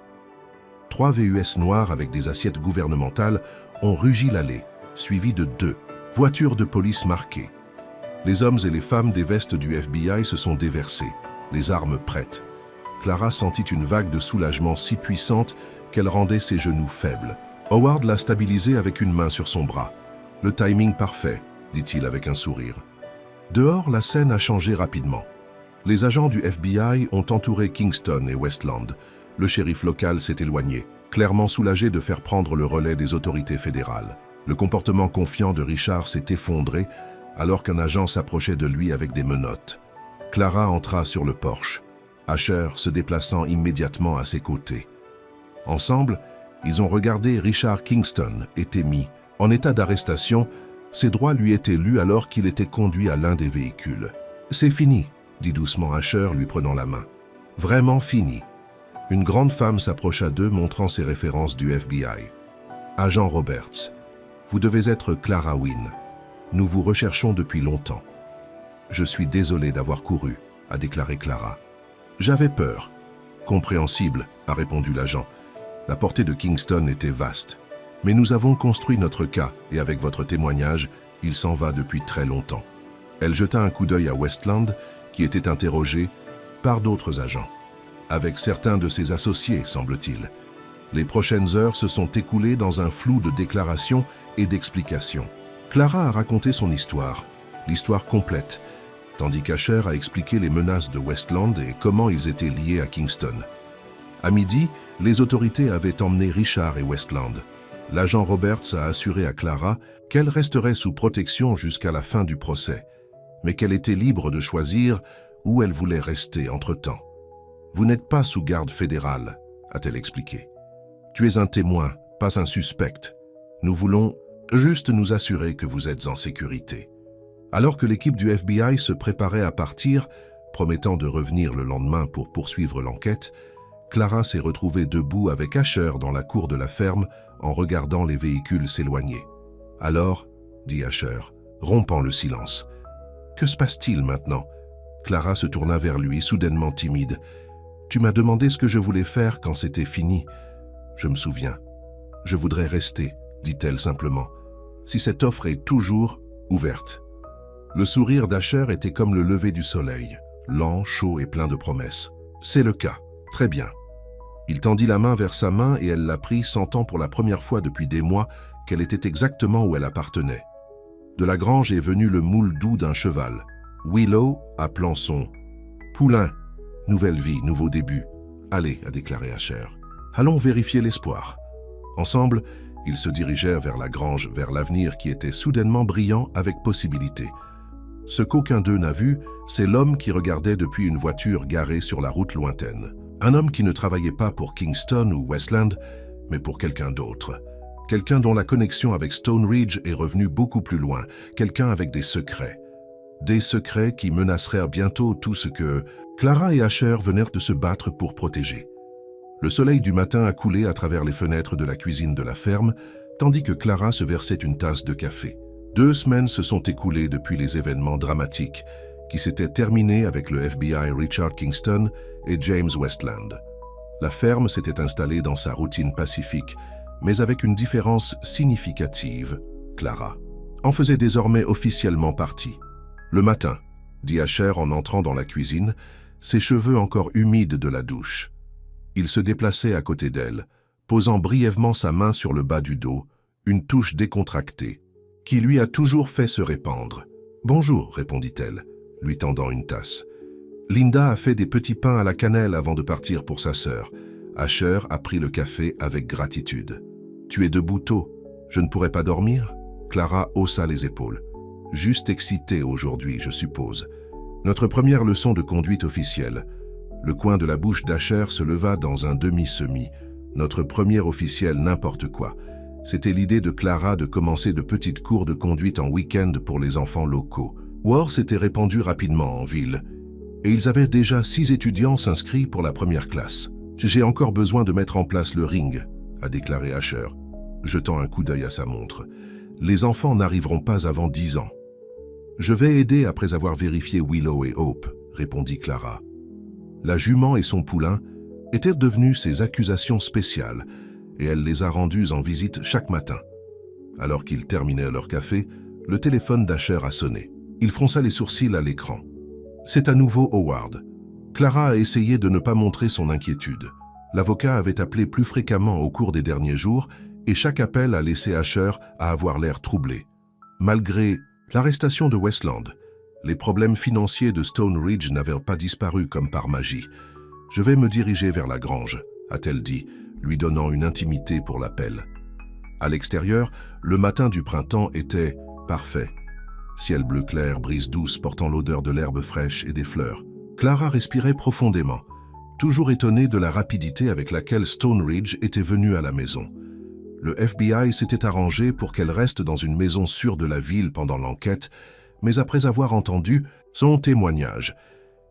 3 VUS noirs avec des assiettes gouvernementales ont rugi l'allée, suivis de 2 voitures de police marquées. Les hommes et les femmes des vestes du FBI se sont déversés, les armes prêtes. Clara sentit une vague de soulagement si puissante qu'elle rendait ses genoux faibles. Howard l'a stabilisée avec une main sur son bras. « Le timing parfait », dit-il avec un sourire. Dehors, la scène a changé rapidement. Les agents du FBI ont entouré Kingston et Westland. Le shérif local s'est éloigné, clairement soulagé de faire prendre le relais des autorités fédérales. Le comportement confiant de Richard s'est effondré alors qu'un agent s'approchait de lui avec des menottes. Clara entra sur le porche, Asher se déplaçant immédiatement à ses côtés. Ensemble, ils ont regardé Richard Kingston été mis en état d'arrestation. Ses droits lui étaient lus alors qu'il était conduit à l'un des véhicules. « C'est fini », dit doucement Asher, lui prenant la main. « Vraiment fini. » Une grande femme s'approcha d'eux, montrant ses références du FBI. « Agent Roberts, vous devez être Clara Wynne. Nous vous recherchons depuis longtemps. »« Je suis désolé d'avoir couru », a déclaré Clara. « J'avais peur. »« Compréhensible », a répondu l'agent. La portée de Kingston était vaste. Mais nous avons construit notre cas, et avec votre témoignage, il s'en va depuis très longtemps. Elle jeta un coup d'œil à Westland, qui était interrogé par d'autres agents. Avec certains de ses associés, semble-t-il. Les prochaines heures se sont écoulées dans un flou de déclarations et d'explications. Clara a raconté son histoire, l'histoire complète, tandis qu'Asher a expliqué les menaces de Westland et comment ils étaient liés à Kingston. À midi, les autorités avaient emmené Richard et Westland. L'agent Roberts a assuré à Clara qu'elle resterait sous protection jusqu'à la fin du procès, mais qu'elle était libre de choisir où elle voulait rester entre-temps. « Vous n'êtes pas sous garde fédérale », a-t-elle expliqué. « Tu es un témoin, pas un suspect. Nous voulons juste nous assurer que vous êtes en sécurité. » Alors que l'équipe du FBI se préparait à partir, promettant de revenir le lendemain pour poursuivre l'enquête, Clara s'est retrouvée debout avec Asher dans la cour de la ferme en regardant les véhicules s'éloigner. « Alors, » dit Asher, rompant le silence. « Que se passe-t-il maintenant ?» Clara se tourna vers lui, soudainement timide. « Tu m'as demandé ce que je voulais faire quand c'était fini. Je me souviens. Je voudrais rester, dit-elle simplement, si cette offre est toujours ouverte. » Le sourire d'Asher était comme le lever du soleil, lent, chaud et plein de promesses. « C'est le cas. Très bien. » Il tendit la main vers sa main et elle la prit, sentant pour la première fois depuis des mois qu'elle était exactement où elle appartenait. De la grange est venu le moule doux d'un cheval. Willow, appelant son « poulain ». « Nouvelle vie, nouveau début. Allez, a déclaré Asher. Allons vérifier l'espoir. Ensemble, ils se dirigèrent vers la grange, vers l'avenir qui était soudainement brillant avec possibilité. Ce qu'aucun d'eux n'a vu, c'est l'homme qui regardait depuis une voiture garée sur la route lointaine. Un homme qui ne travaillait pas pour Kingston ou Westland, mais pour quelqu'un d'autre. Quelqu'un dont la connexion avec Stone Ridge est revenue beaucoup plus loin. Quelqu'un avec des secrets. Des secrets qui menaceraient bientôt tout ce que Clara et Asher venèrent de se battre pour protéger. Le soleil du matin a coulé à travers les fenêtres de la cuisine de la ferme, tandis que Clara se versait une tasse de café. 2 semaines se sont écoulées depuis les événements dramatiques qui s'étaient terminés avec le FBI Richard Kingston et James Westland. La ferme s'était installée dans sa routine pacifique, mais avec une différence significative. Clara en faisait désormais officiellement partie. Le matin, dit Asher en entrant dans la cuisine, ses cheveux encore humides de la douche. Il se déplaçait à côté d'elle, posant brièvement sa main sur le bas du dos, une touche décontractée, qui lui a toujours fait se répandre. « Bonjour », répondit-elle, lui tendant une tasse. Linda a fait des petits pains à la cannelle avant de partir pour sa sœur. Asher a pris le café avec gratitude. « Tu es debout tôt. Je ne pourrais pas dormir ?» Clara haussa les épaules. « Juste excitée aujourd'hui, je suppose. Notre première leçon de conduite officielle. » Le coin de la bouche d'Asher se leva dans un demi-semi. Notre premier officiel n'importe quoi. C'était l'idée de Clara de commencer de petites cours de conduite en week-end pour les enfants locaux. War s'était répandu rapidement en ville, et ils avaient déjà 6 étudiants s'inscrits pour la première classe. « J'ai encore besoin de mettre en place le ring », a déclaré Asher, jetant un coup d'œil à sa montre. « Les enfants n'arriveront pas avant 10 ans. »« Je vais aider après avoir vérifié Willow et Hope », répondit Clara. La jument et son poulain étaient devenus ses accusations spéciales, et elle les a rendus en visite chaque matin. Alors qu'ils terminaient leur café, le téléphone d'Asher a sonné. Il fronça les sourcils à l'écran. C'est à nouveau Howard. Clara a essayé de ne pas montrer son inquiétude. L'avocat avait appelé plus fréquemment au cours des derniers jours, et chaque appel a laissé Asher à avoir l'air troublé. Malgré l'arrestation de Westland, les problèmes financiers de Stone Ridge n'avaient pas disparu comme par magie. « Je vais me diriger vers la grange », a-t-elle dit, lui donnant une intimité pour l'appel. À l'extérieur, le matin du printemps était parfait. Ciel bleu clair, brise douce portant l'odeur de l'herbe fraîche et des fleurs. Clara respirait profondément, toujours étonnée de la rapidité avec laquelle Stone Ridge était venu à la maison. Le FBI s'était arrangé pour qu'elle reste dans une maison sûre de la ville pendant l'enquête, mais après avoir entendu son témoignage,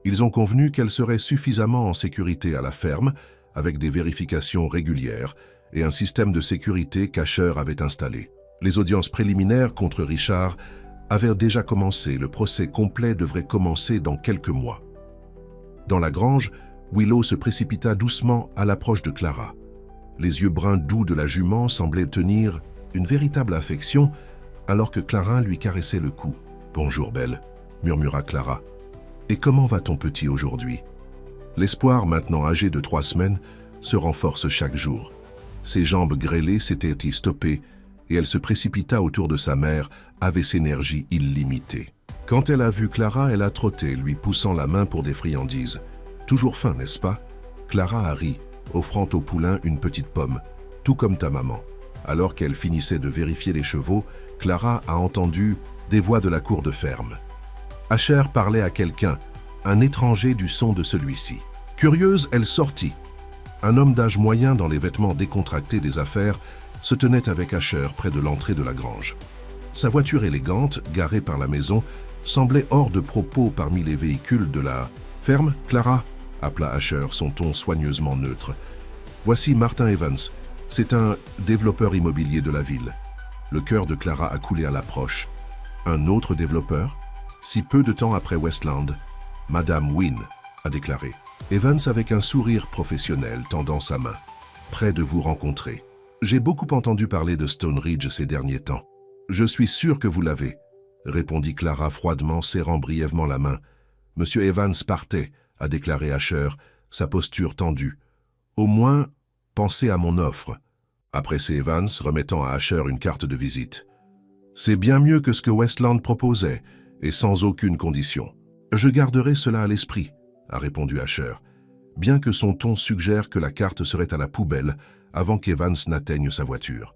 ils ont convenu qu'elle serait suffisamment en sécurité à la ferme, avec des vérifications régulières et un système de sécurité qu'Asher avait installé. Les audiences préliminaires contre Richard avaient déjà commencé, le procès complet devrait commencer dans quelques mois. Dans la grange, Willow se précipita doucement à l'approche de Clara. Les yeux bruns doux de la jument semblaient tenir une véritable affection, alors que Clara lui caressait le cou. « Bonjour, belle », murmura Clara. « Et comment va ton petit aujourd'hui ?» L'espoir, maintenant âgé de 3 semaines, se renforce chaque jour. Ses jambes grêlées s'étaient stoppées et elle se précipita autour de sa mère avec cette énergie illimitée. Quand elle a vu Clara, elle a trotté, lui poussant la main pour des friandises. Toujours faim, n'est-ce pas? Clara a ri, offrant au poulain une petite pomme, tout comme ta maman. Alors qu'elle finissait de vérifier les chevaux, Clara a entendu des voix de la cour de ferme. Asher parlait à quelqu'un, un étranger du son de celui-ci. Curieuse, elle sortit. Un homme d'âge moyen dans les vêtements décontractés des affaires se tenait avec Asher près de l'entrée de la grange. Sa voiture élégante, garée par la maison, semblait hors de propos parmi les véhicules de la « ferme, Clara ?» appela Asher, son ton soigneusement neutre. « Voici Martin Evans. C'est un développeur immobilier de la ville. » Le cœur de Clara a coulé à l'approche. Un autre développeur? Si peu de temps après Westland, Madame Wynne a déclaré. Evans avec un sourire professionnel tendant sa main. Prêt de vous rencontrer. J'ai beaucoup entendu parler de Stone Ridge ces derniers temps. Je suis sûr que vous l'avez, répondit Clara froidement, serrant brièvement la main. Monsieur Evans partait, a déclaré Asher, sa posture tendue. Au moins, pensez à mon offre. Appréciait Evans, remettant à Asher une carte de visite. C'est bien mieux que ce que Westland proposait, et sans aucune condition. Je garderai cela à l'esprit, a répondu Asher, bien que son ton suggère que la carte serait à la poubelle avant qu'Evans n'atteigne sa voiture.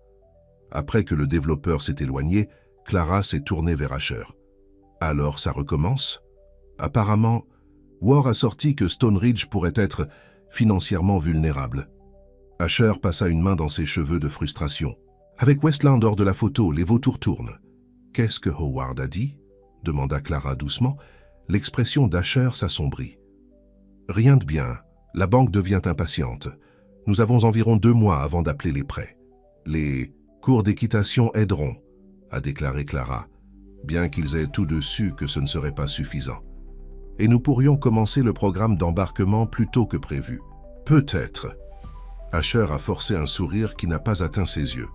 Après que le développeur s'est éloigné, Clara s'est tournée vers Asher. Alors ça recommence? Apparemment, War a sorti que Stone Ridge pourrait être financièrement vulnérable. Asher passa une main dans ses cheveux de frustration. Avec Westland hors de la photo, les vautours tournent. Qu'est-ce que Howard a dit? Demanda Clara doucement. L'expression d'Asher s'assombrit. Rien de bien. La banque devient impatiente. Nous avons environ 2 mois avant d'appeler les prêts. Les cours d'équitation aideront, a déclaré Clara, bien qu'ils aient tout dessus que ce ne serait pas suffisant. Et nous pourrions commencer le programme d'embarquement plus tôt que prévu. Peut-être. Asher a forcé un sourire qui n'a pas atteint ses yeux.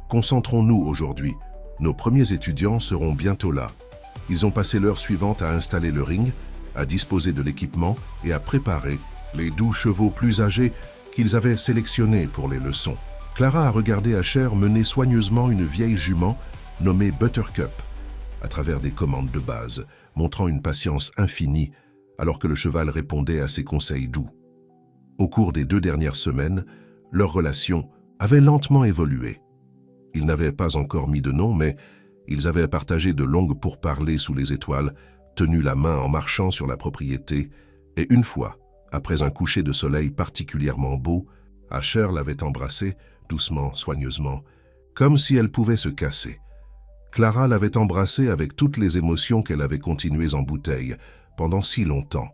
Concentrons-nous aujourd'hui. Nos premiers étudiants seront bientôt là. Ils ont passé l'heure suivante à installer le ring, à disposer de l'équipement et à préparer les 12 chevaux plus âgés qu'ils avaient sélectionnés pour les leçons. Clara a regardé Asher mener soigneusement une vieille jument nommée Buttercup à travers des commandes de base, montrant une patience infinie alors que le cheval répondait à ses conseils doux. Au cours des 2 dernières semaines, leur relation avait lentement évolué. Ils n'avaient pas encore mis de nom, mais ils avaient partagé de longues pourparlers sous les étoiles, tenu la main en marchant sur la propriété, et une fois, après un coucher de soleil particulièrement beau, Asher l'avait embrassée, doucement, soigneusement, comme si elle pouvait se casser. Clara l'avait embrassée avec toutes les émotions qu'elle avait contenues en bouteille pendant si longtemps.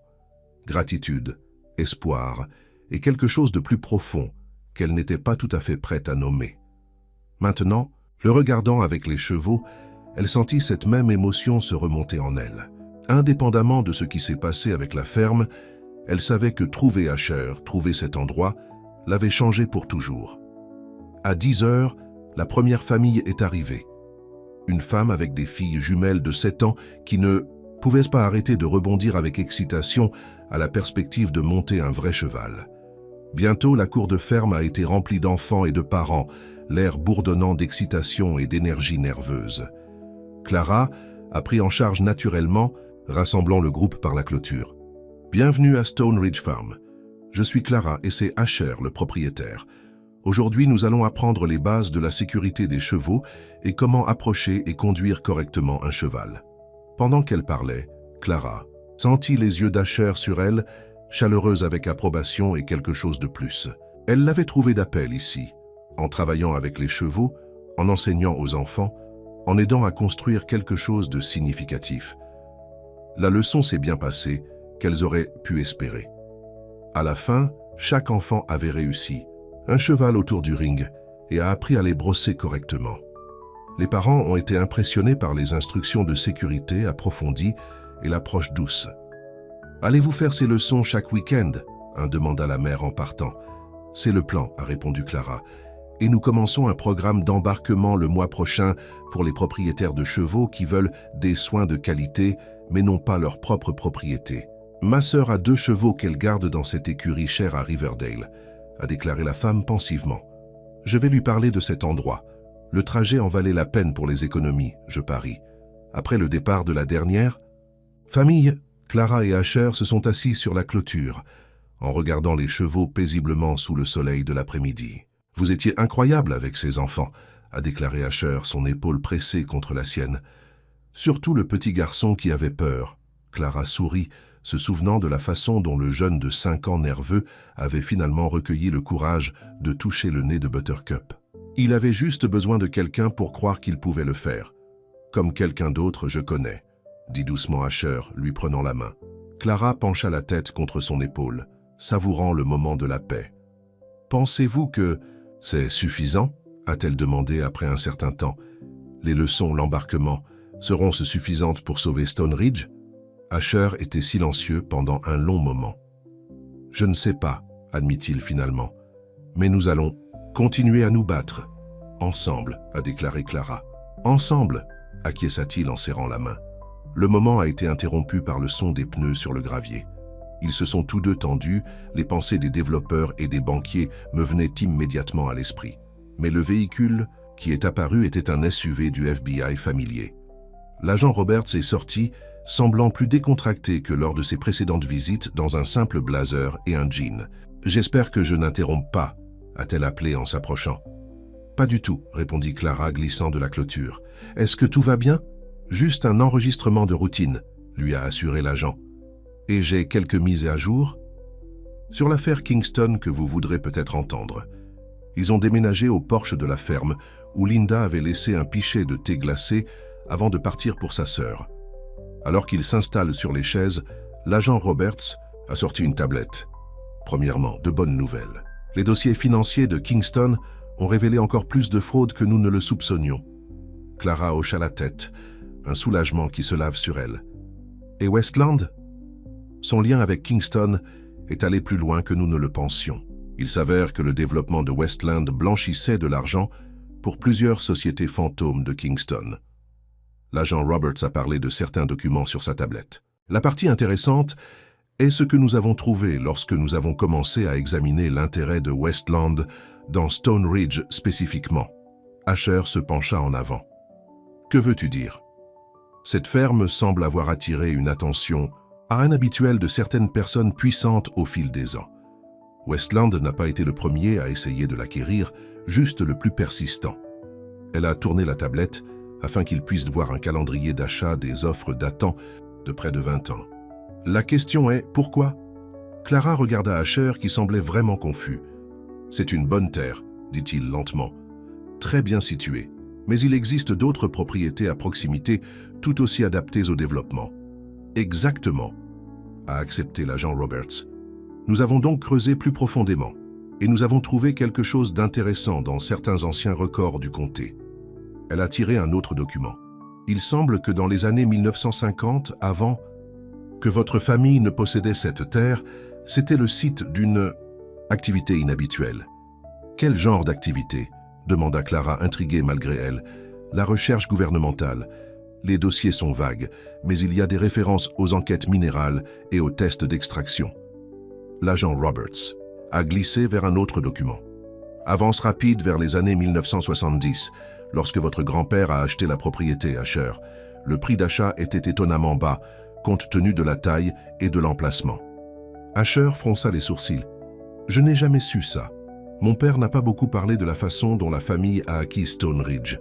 Gratitude, espoir et quelque chose de plus profond qu'elle n'était pas tout à fait prête à nommer. Maintenant, le regardant avec les chevaux, elle sentit cette même émotion se remonter en elle. Indépendamment de ce qui s'est passé avec la ferme, elle savait que trouver Asher, trouver cet endroit, l'avait changé pour toujours. À 10 heures, la première famille est arrivée. Une femme avec des filles jumelles de 7 ans qui ne pouvaient pas arrêter de rebondir avec excitation à la perspective de monter un vrai cheval. Bientôt, la cour de ferme a été remplie d'enfants et de parents, l'air bourdonnant d'excitation et d'énergie nerveuse. Clara a pris en charge naturellement, rassemblant le groupe par la clôture. « Bienvenue à Stone Ridge Farm. Je suis Clara et c'est Asher, le propriétaire. Aujourd'hui, nous allons apprendre les bases de la sécurité des chevaux et comment approcher et conduire correctement un cheval. » Pendant qu'elle parlait, Clara sentit les yeux d'Asher sur elle, chaleureuse avec approbation et quelque chose de plus. Elle l'avait trouvé d'appel ici, en travaillant avec les chevaux, en enseignant aux enfants, en aidant à construire quelque chose de significatif. La leçon s'est bien passée, qu'elles auraient pu espérer. À la fin, chaque enfant avait réussi, un cheval autour du ring, et a appris à les brosser correctement. Les parents ont été impressionnés par les instructions de sécurité approfondies et l'approche douce. « Allez-vous faire ces leçons chaque week-end » demanda la mère en partant. « C'est le plan » a répondu Clara. « Et nous commençons un programme d'embarquement le mois prochain pour les propriétaires de chevaux qui veulent des soins de qualité, mais n'ont pas leur propre propriété. Ma sœur a 2 chevaux qu'elle garde dans cette écurie chère à Riverdale » a déclaré la femme pensivement. « Je vais lui parler de cet endroit. Le trajet en valait la peine pour les économies, je parie. Après le départ de la dernière, famille, Clara et Asher se sont assis sur la clôture, en regardant les chevaux paisiblement sous le soleil de l'après-midi. « Vous étiez incroyable avec ces enfants », a déclaré Asher, son épaule pressée contre la sienne. Surtout le petit garçon qui avait peur. Clara sourit, se souvenant de la façon dont le jeune de 5 ans nerveux avait finalement recueilli le courage de toucher le nez de Buttercup. Il avait juste besoin de quelqu'un pour croire qu'il pouvait le faire. Comme quelqu'un d'autre je connais, dit doucement Asher, lui prenant la main. Clara pencha la tête contre son épaule, savourant le moment de la paix. Pensez-vous que c'est suffisant? A-t-elle demandé après un certain temps. Les leçons, l'embarquement, seront-ce suffisantes pour sauver Stone Ridge? Asher était silencieux pendant un long moment. Je ne sais pas, admit-il finalement, mais nous allons continuer à nous battre. Ensemble, a déclaré Clara. Ensemble, acquiesça-t-il en serrant la main. Le moment a été interrompu par le son des pneus sur le gravier. Ils se sont tous deux tendus, les pensées des développeurs et des banquiers me venaient immédiatement à l'esprit. Mais le véhicule qui est apparu était un SUV du FBI familier. L'agent Roberts est sorti, semblant plus décontracté que lors de ses précédentes visites dans un simple blazer et un jean. « J'espère que je n'interromps pas », a-t-elle appelé en s'approchant. « Pas du tout », répondit Clara glissant de la clôture. « Est-ce que tout va bien ?»« Juste un enregistrement de routine », lui a assuré l'agent. « Et j'ai quelques mises à jour ?» Sur l'affaire Kingston que vous voudrez peut-être entendre. Ils ont déménagé au porche de la ferme où Linda avait laissé un pichet de thé glacé avant de partir pour sa sœur. Alors qu'il s'installe sur les chaises, l'agent Roberts a sorti une tablette. Premièrement, de bonnes nouvelles. Les dossiers financiers de Kingston ont révélé encore plus de fraude que nous ne le soupçonnions. Clara hocha la tête, un soulagement qui se lave sur elle. Et Westland? Son lien avec Kingston est allé plus loin que nous ne le pensions. Il s'avère que le développement de Westland blanchissait de l'argent pour plusieurs sociétés fantômes de Kingston. L'agent Roberts a parlé de certains documents sur sa tablette. La partie intéressante est ce que nous avons trouvé lorsque nous avons commencé à examiner l'intérêt de Westland dans Stone Ridge spécifiquement. Asher se pencha en avant. Que veux-tu dire? Cette ferme semble avoir attiré une attention inhabituelle de certaines personnes puissantes au fil des ans. Westland n'a pas été le premier à essayer de l'acquérir, juste le plus persistant. Elle a tourné la tablette afin qu'il puisse voir un calendrier d'achat des offres datant de près de 20 ans. La question est, pourquoi? Clara regarda Asher qui semblait vraiment confus. C'est une bonne terre, dit-il lentement. Très bien située, mais il existe d'autres propriétés à proximité tout aussi adaptées au développement. Exactement, a accepté l'agent Roberts. Nous avons donc creusé plus profondément et nous avons trouvé quelque chose d'intéressant dans certains anciens records du comté. Elle a tiré un autre document. Il semble que dans les années 1950, avant que votre famille ne possédait cette terre, c'était le site d'une activité inhabituelle. Quel genre d'activité? Demanda Clara, intriguée malgré elle. La recherche gouvernementale. Les dossiers sont vagues, mais il y a des références aux enquêtes minérales et aux tests d'extraction. L'agent Roberts a glissé vers un autre document. Avance rapide vers les années 1970, lorsque votre grand-père a acheté la propriété Asher. Le prix d'achat était étonnamment bas, compte tenu de la taille et de l'emplacement. Asher fronça les sourcils. Je n'ai jamais su ça. Mon père n'a pas beaucoup parlé de la façon dont la famille a acquis Stone Ridge.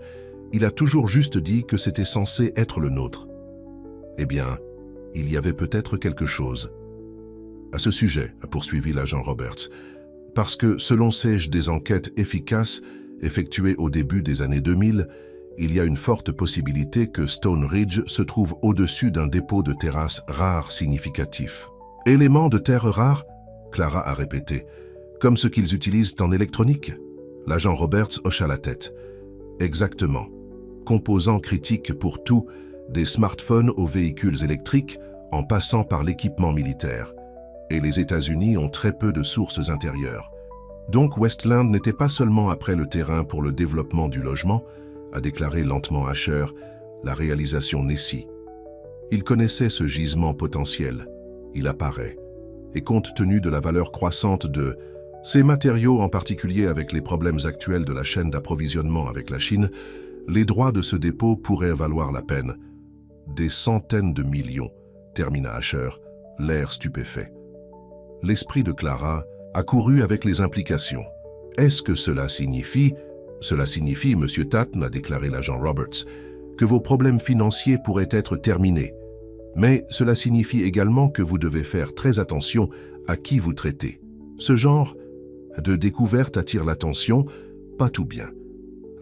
Il a toujours juste dit que c'était censé être le nôtre. Eh bien, il y avait peut-être quelque chose. À ce sujet, a poursuivi l'agent Roberts, parce que, selon des enquêtes efficaces effectuées au début des années 2000, il y a une forte possibilité que Stone Ridge se trouve au-dessus d'un dépôt de terrasse rare significatif. Éléments de terre rares? Clara a répété. Comme ce qu'ils utilisent en électronique? L'agent Roberts hocha la tête. Exactement. Composants critiques pour tout, des smartphones aux véhicules électriques, en passant par l'équipement militaire. Et les États-Unis ont très peu de sources intérieures. Donc Westland n'était pas seulement après le terrain pour le développement du logement, a déclaré lentement Asher, la réalisation Nessie. Il connaissait ce gisement potentiel. Il apparaît. Et compte tenu de la valeur croissante de ces matériaux, en particulier avec les problèmes actuels de la chaîne d'approvisionnement avec la Chine, les droits de ce dépôt pourraient valoir la peine. Des centaines de millions, termina Asher, l'air stupéfait. L'esprit de Clara a couru avec les implications. Est-ce que cela signifie, Monsieur Tatton, a déclaré l'agent Roberts, que vos problèmes financiers pourraient être terminés. Mais cela signifie également que vous devez faire très attention à qui vous traitez. Ce genre de découverte attire l'attention, pas tout bien.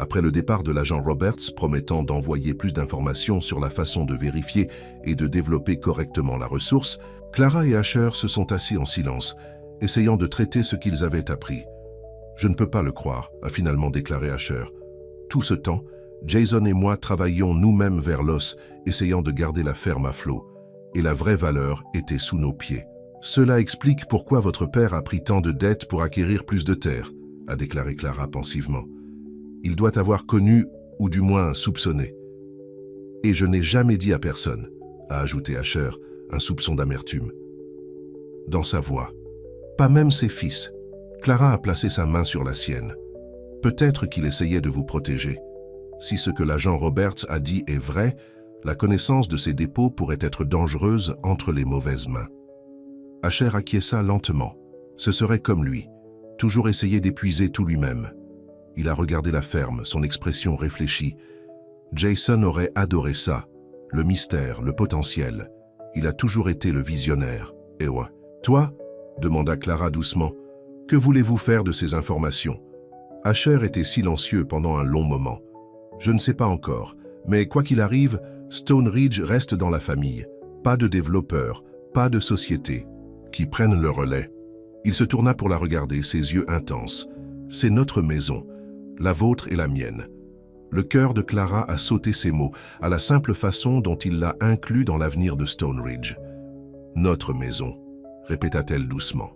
Après le départ de l'agent Roberts promettant d'envoyer plus d'informations sur la façon de vérifier et de développer correctement la ressource, Clara et Asher se sont assis en silence, essayant de traiter ce qu'ils avaient appris. « Je ne peux pas le croire », a finalement déclaré Asher. « Tout ce temps, Jason et moi travaillions nous-mêmes vers l'os, essayant de garder la ferme à flot, et la vraie valeur était sous nos pieds. Cela explique pourquoi votre père a pris tant de dettes pour acquérir plus de terres, a déclaré Clara pensivement. Il doit avoir connu, ou du moins soupçonné. Et je n'ai jamais dit à personne, a ajouté Asher, un soupçon d'amertume. Dans sa voix, pas même ses fils. Clara a placé sa main sur la sienne. Peut-être qu'il essayait de vous protéger. Si ce que l'agent Roberts a dit est vrai, la connaissance de ces dépôts pourrait être dangereuse entre les mauvaises mains. Asher acquiesça lentement. Ce serait comme lui, toujours essayer d'épuiser tout lui-même. Il a regardé la ferme, son expression réfléchie. Jason aurait adoré ça, le mystère, le potentiel. Il a toujours été le visionnaire. Et ouais. Toi, demanda Clara doucement, que voulez-vous faire de ces informations? Asher était silencieux pendant un long moment. Je ne sais pas encore, mais quoi qu'il arrive, Stone Ridge reste dans la famille. Pas de développeurs, pas de société qui prennent le relais. Il se tourna pour la regarder, ses yeux intenses. C'est notre maison, la vôtre et la mienne. Le cœur de Clara a sauté ces mots, à la simple façon dont il l'a inclus dans l'avenir de Stone Ridge. Notre maison, répéta-t-elle doucement.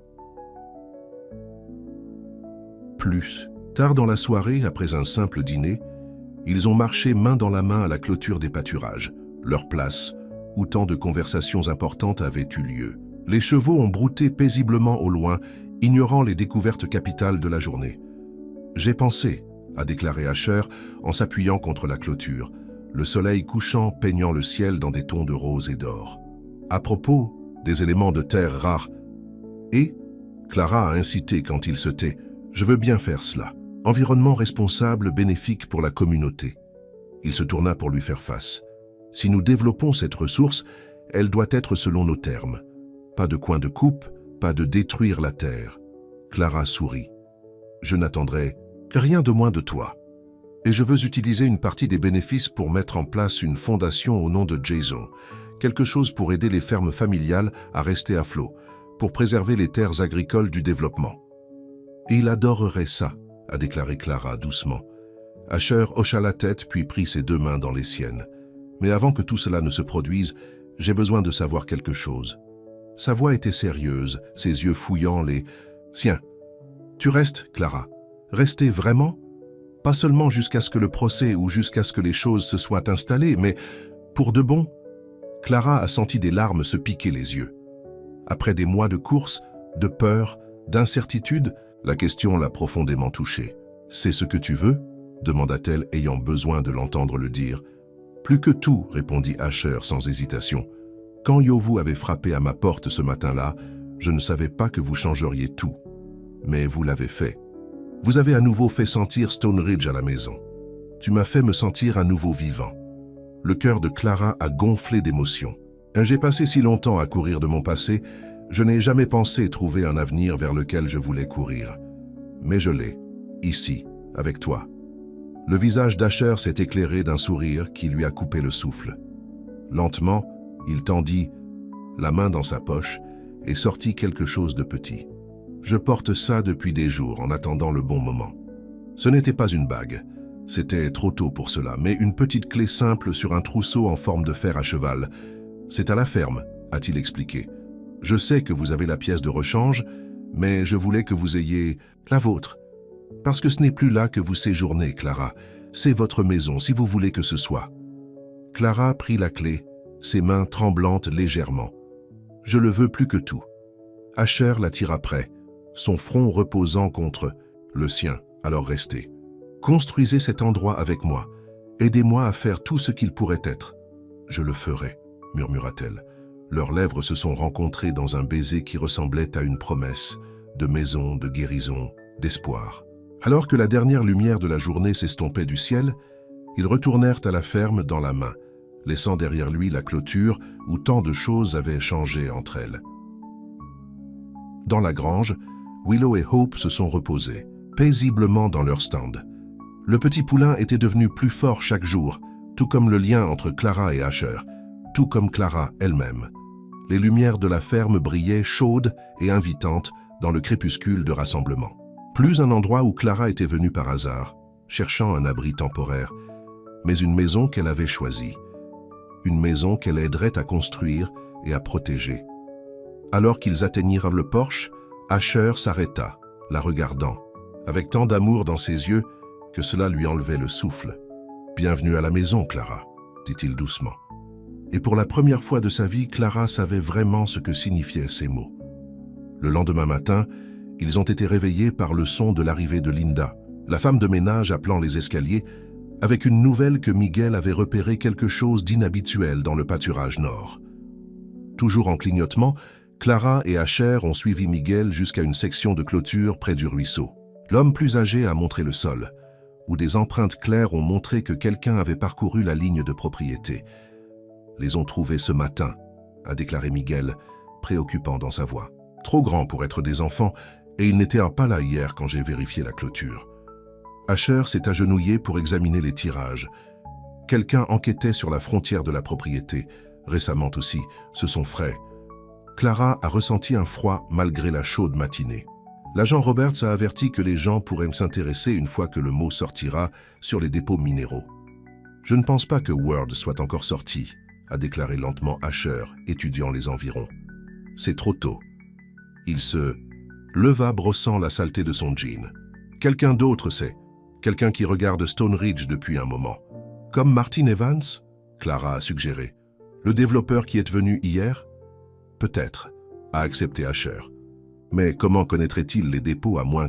Plus tard dans la soirée, après un simple dîner, ils ont marché main dans la main à la clôture des pâturages, leur place, où tant de conversations importantes avaient eu lieu. Les chevaux ont brouté paisiblement au loin, ignorant les découvertes capitales de la journée. « J'ai pensé », a déclaré Asher en s'appuyant contre la clôture, le soleil couchant peignant le ciel dans des tons de rose et d'or. « À propos des éléments de terre rares. Et, Clara a incité quand il se tait, je veux bien faire cela. Environnement responsable, bénéfique pour la communauté. » Il se tourna pour lui faire face. « Si nous développons cette ressource, elle doit être selon nos termes. Pas de coin de coupe, pas de détruire la terre. » Clara sourit. « Je n'attendrai rien de moins de toi. Et je veux utiliser une partie des bénéfices pour mettre en place une fondation au nom de Jason. Quelque chose pour aider les fermes familiales à rester à flot, pour préserver les terres agricoles du développement. » « Et il adorerait ça, » a déclaré Clara doucement. Asher hocha la tête puis prit ses deux mains dans les siennes. « Mais avant que tout cela ne se produise, j'ai besoin de savoir quelque chose. » Sa voix était sérieuse, ses yeux fouillant les siens. « Tu restes, Clara? Rester vraiment? Pas seulement jusqu'à ce que le procès ou jusqu'à ce que les choses se soient installées, mais pour de bon ?» Clara a senti des larmes se piquer les yeux. Après des mois de course, de peur, d'incertitude, la question l'a profondément touchée. « C'est ce que tu veux ?» demanda-t-elle, ayant besoin de l'entendre le dire. « Plus que tout, répondit Asher sans hésitation. Quand Yovu avait frappé à ma porte ce matin-là, je ne savais pas que vous changeriez tout. Mais vous l'avez fait. Vous avez à nouveau fait sentir Stone Ridge à la maison. Tu m'as fait me sentir à nouveau vivant. » Le cœur de Clara a gonflé d'émotion. « J'ai passé si longtemps à courir de mon passé, je n'ai jamais pensé trouver un avenir vers lequel je voulais courir. Mais je l'ai, ici, avec toi. » Le visage d'Asher s'est éclairé d'un sourire qui lui a coupé le souffle. Lentement, il tendit la main dans sa poche et sortit quelque chose de petit. « Je porte ça depuis des jours en attendant le bon moment. » Ce n'était pas une bague, c'était trop tôt pour cela, mais une petite clé simple sur un trousseau en forme de fer à cheval. « C'est à la ferme, » a-t-il expliqué. « Je sais que vous avez la pièce de rechange, mais je voulais que vous ayez la vôtre. Parce que ce n'est plus là que vous séjournez, Clara. C'est votre maison, si vous voulez que ce soit. » Clara prit la clé, ses mains tremblantes légèrement. « Je le veux plus que tout. » Asher la tira près, son front reposant contre le sien, alors restez. « Construisez cet endroit avec moi. Aidez-moi à faire tout ce qu'il pourrait être. »« Je le ferai, » murmura-t-elle. Leurs lèvres se sont rencontrées dans un baiser qui ressemblait à une promesse, de maison, de guérison, d'espoir. Alors que la dernière lumière de la journée s'estompait du ciel, ils retournèrent à la ferme dans la main, laissant derrière lui la clôture où tant de choses avaient changé entre elles. Dans la grange, Willow et Hope se sont reposés, paisiblement dans leur stand. Le petit poulain était devenu plus fort chaque jour, tout comme le lien entre Clara et Asher, tout comme Clara elle-même. Les lumières de la ferme brillaient chaudes et invitantes dans le crépuscule de rassemblement. Plus un endroit où Clara était venue par hasard, cherchant un abri temporaire, mais une maison qu'elle avait choisie. Une maison qu'elle aiderait à construire et à protéger. Alors qu'ils atteignirent le porche, Asher s'arrêta, la regardant, avec tant d'amour dans ses yeux que cela lui enlevait le souffle. « Bienvenue à la maison, Clara », dit-il doucement. Et pour la première fois de sa vie, Clara savait vraiment ce que signifiaient ces mots. Le lendemain matin, ils ont été réveillés par le son de l'arrivée de Linda, la femme de ménage appelant les escaliers, avec une nouvelle que Miguel avait repéré quelque chose d'inhabituel dans le pâturage nord. Toujours en clignotement, Clara et Asher ont suivi Miguel jusqu'à une section de clôture près du ruisseau. L'homme plus âgé a montré le sol, où des empreintes claires ont montré que quelqu'un avait parcouru la ligne de propriété. « Les ont trouvés ce matin », a déclaré Miguel, préoccupant dans sa voix. « Trop grand pour être des enfants, et ils n'étaient pas là hier quand j'ai vérifié la clôture. » Asher s'est agenouillé pour examiner les tirages. Quelqu'un enquêtait sur la frontière de la propriété. Récemment aussi, ce sont frais. Clara a ressenti un froid malgré la chaude matinée. L'agent Roberts a averti que les gens pourraient s'intéresser une fois que le mot sortira sur les dépôts minéraux. « Je ne pense pas que Word soit encore sorti », a déclaré lentement Asher, étudiant les environs. « C'est trop tôt. » Il se leva brossant la saleté de son jean. « Quelqu'un d'autre sait. Quelqu'un qui regarde Stone Ridge depuis un moment. Comme Martin Evans ?» Clara a suggéré. « Le développeur qui est venu hier ?»« Peut-être, » a accepté Asher. « Mais comment connaîtrait-il les dépôts à moins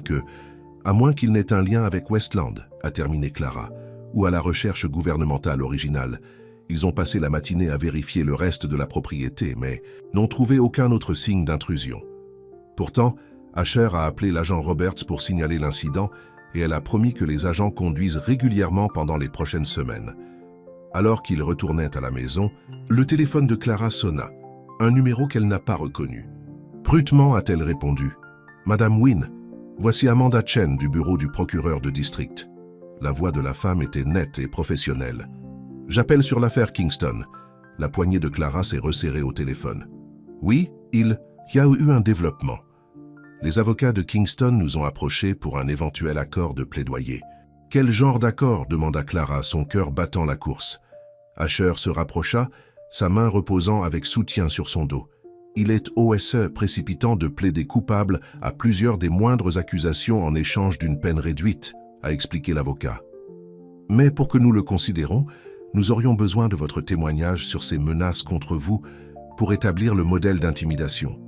qu'il n'ait un lien avec Westland ?» a terminé Clara, ou à la recherche gouvernementale originale. Ils ont passé la matinée à vérifier le reste de la propriété, mais n'ont trouvé aucun autre signe d'intrusion. Pourtant, Asher a appelé l'agent Roberts pour signaler l'incident et elle a promis que les agents conduisent régulièrement pendant les prochaines semaines. Alors qu'ils retournaient à la maison, le téléphone de Clara sonna, un numéro qu'elle n'a pas reconnu. Prutement a-t-elle répondu. « Madame Wynne, voici Amanda Chen du bureau du procureur de district. » La voix de la femme était nette et professionnelle. « J'appelle sur l'affaire Kingston. » La poignée de Clara s'est resserrée au téléphone. « Oui, il y a eu un développement. Les avocats de Kingston nous ont approchés pour un éventuel accord de plaidoyer. »« Quel genre d'accord ?» demanda Clara, son cœur battant la course. Asher se rapprocha, sa main reposant avec soutien sur son dos. « Il est OSE précipitant de plaider coupable à plusieurs des moindres accusations en échange d'une peine réduite », a expliqué l'avocat. « Mais pour que nous le considérons, nous aurions besoin de votre témoignage sur ces menaces contre vous pour établir le modèle d'intimidation. »«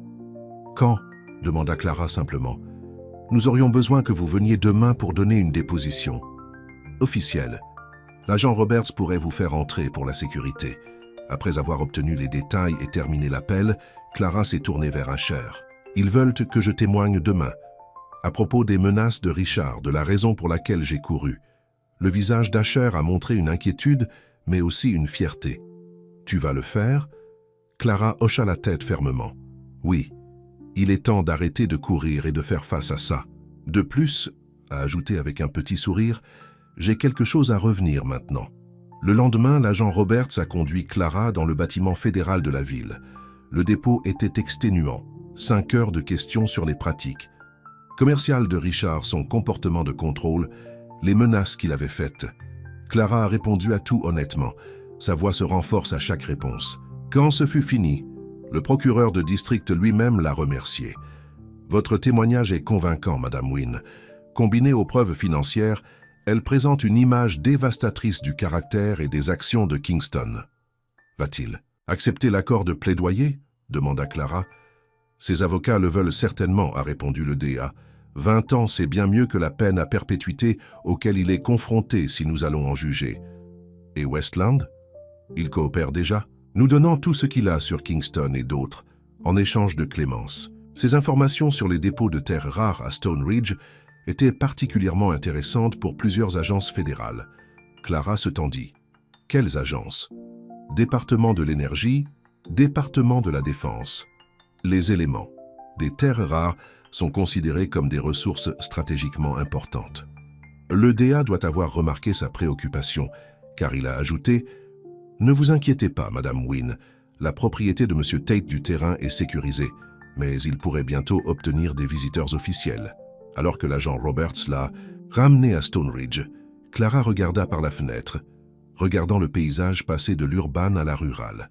Quand ?» demanda Clara simplement. « Nous aurions besoin que vous veniez demain pour donner une déposition. »« Officielle. L'agent Roberts pourrait vous faire entrer pour la sécurité. » Après avoir obtenu les détails et terminé l'appel, Clara s'est tournée vers Asher. « Ils veulent que je témoigne demain. À propos des menaces de Richard, de la raison pour laquelle j'ai couru. » Le visage d'Asher a montré une inquiétude, mais aussi une fierté. « Tu vas le faire ?» Clara hocha la tête fermement. « Oui. Il est temps d'arrêter de courir et de faire face à ça. De plus, » a ajouté avec un petit sourire, « j'ai quelque chose à revenir maintenant. » Le lendemain, l'agent Roberts a conduit Clara dans le bâtiment fédéral de la ville. Le dépôt était exténuant, 5 heures de questions sur les pratiques. Commercial de Richard, son comportement de contrôle, les menaces qu'il avait faites. Clara a répondu à tout honnêtement. Sa voix se renforce à chaque réponse. Quand ce fut fini, le procureur de district lui-même l'a remercié. « Votre témoignage est convaincant, Madame Wynne. Combiné aux preuves financières, elle présente une image dévastatrice du caractère et des actions de Kingston. » Va-t-il accepter l'accord de plaidoyer ? Demanda Clara. « Ses avocats le veulent certainement, » a répondu le DA. « 20 ans, c'est bien mieux que la peine à perpétuité auquel il est confronté si nous allons en juger. » Et Westland ? Il coopère déjà. Nous donnons tout ce qu'il a sur Kingston et d'autres, en échange de clémence. Ces informations sur les dépôts de terres rares à Stone Ridge étaient particulièrement intéressantes pour plusieurs agences fédérales. Clara se tendit. Quelles agences ? Département de l'énergie, département de la défense. Les éléments des terres rares sont considérés comme des ressources stratégiquement importantes. Le DA doit avoir remarqué sa préoccupation, car il a ajouté « Ne vous inquiétez pas, Madame Wynne, la propriété de M. Tate du terrain est sécurisée, mais il pourrait bientôt obtenir des visiteurs officiels. » Alors que l'agent Roberts l'a ramené à Stonebridge, Clara regarda par la fenêtre, regardant le paysage passer de l'urbain à la rurale.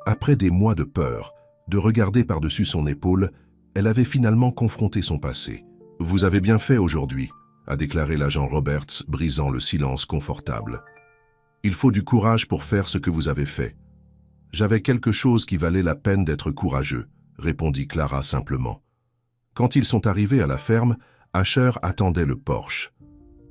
Après des mois de peur, de regarder par-dessus son épaule, elle avait finalement confronté son passé. « Vous avez bien fait aujourd'hui », a déclaré l'agent Roberts, brisant le silence confortable. « Il faut du courage pour faire ce que vous avez fait. »« J'avais quelque chose qui valait la peine d'être courageux », répondit Clara simplement. Quand ils sont arrivés à la ferme, Asher attendait le Porsche.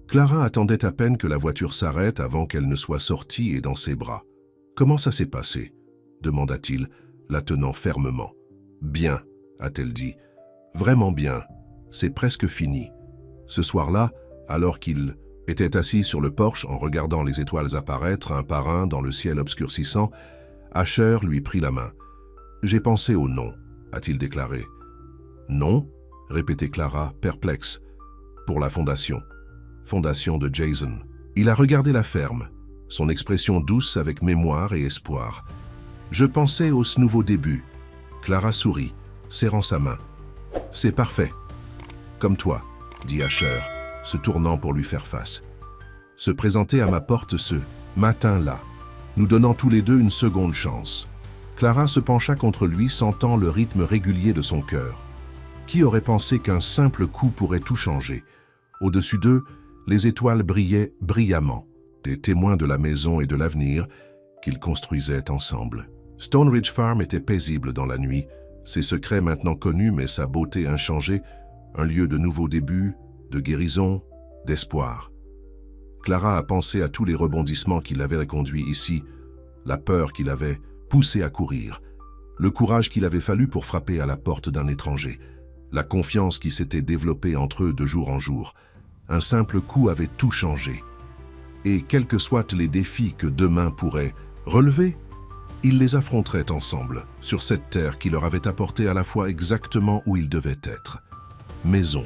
Clara attendait à peine que la voiture s'arrête avant qu'elle ne soit sortie et dans ses bras. « Comment ça s'est passé ?» demanda-t-il, la tenant fermement. « Bien », a-t-elle dit. « Vraiment bien. C'est presque fini. » Ce soir-là, alors qu'il était assis sur le porche en regardant les étoiles apparaître un par un dans le ciel obscurcissant, Asher lui prit la main. « J'ai pensé au nom », a-t-il déclaré. « Non ?» répétait Clara, perplexe. « Pour la fondation. Fondation de Jason. » Il a regardé la ferme, son expression douce avec mémoire et espoir. « Je pensais au nouveau début. » Clara sourit, serrant sa main. « C'est parfait. Comme toi. » dit Asher, se tournant pour lui faire face. Se présenter à ma porte ce matin-là, nous donnant tous les deux une seconde chance. Clara se pencha contre lui, sentant le rythme régulier de son cœur. Qui aurait pensé qu'un simple coup pourrait tout changer? Au-dessus d'eux, les étoiles brillaient brillamment, des témoins de la maison et de l'avenir qu'ils construisaient ensemble. Stonebridge Farm était paisible dans la nuit, ses secrets maintenant connus mais sa beauté inchangée, un lieu de nouveaux débuts, de guérison, d'espoir. Clara a pensé à tous les rebondissements qui l'avaient conduit ici, la peur qui l'avait poussé à courir, le courage qu'il avait fallu pour frapper à la porte d'un étranger, la confiance qui s'était développée entre eux de jour en jour. Un simple coup avait tout changé. Et quels que soient les défis que demain pourrait relever, ils les affronteraient ensemble, sur cette terre qui leur avait apporté à la fois exactement où ils devaient être. Maison,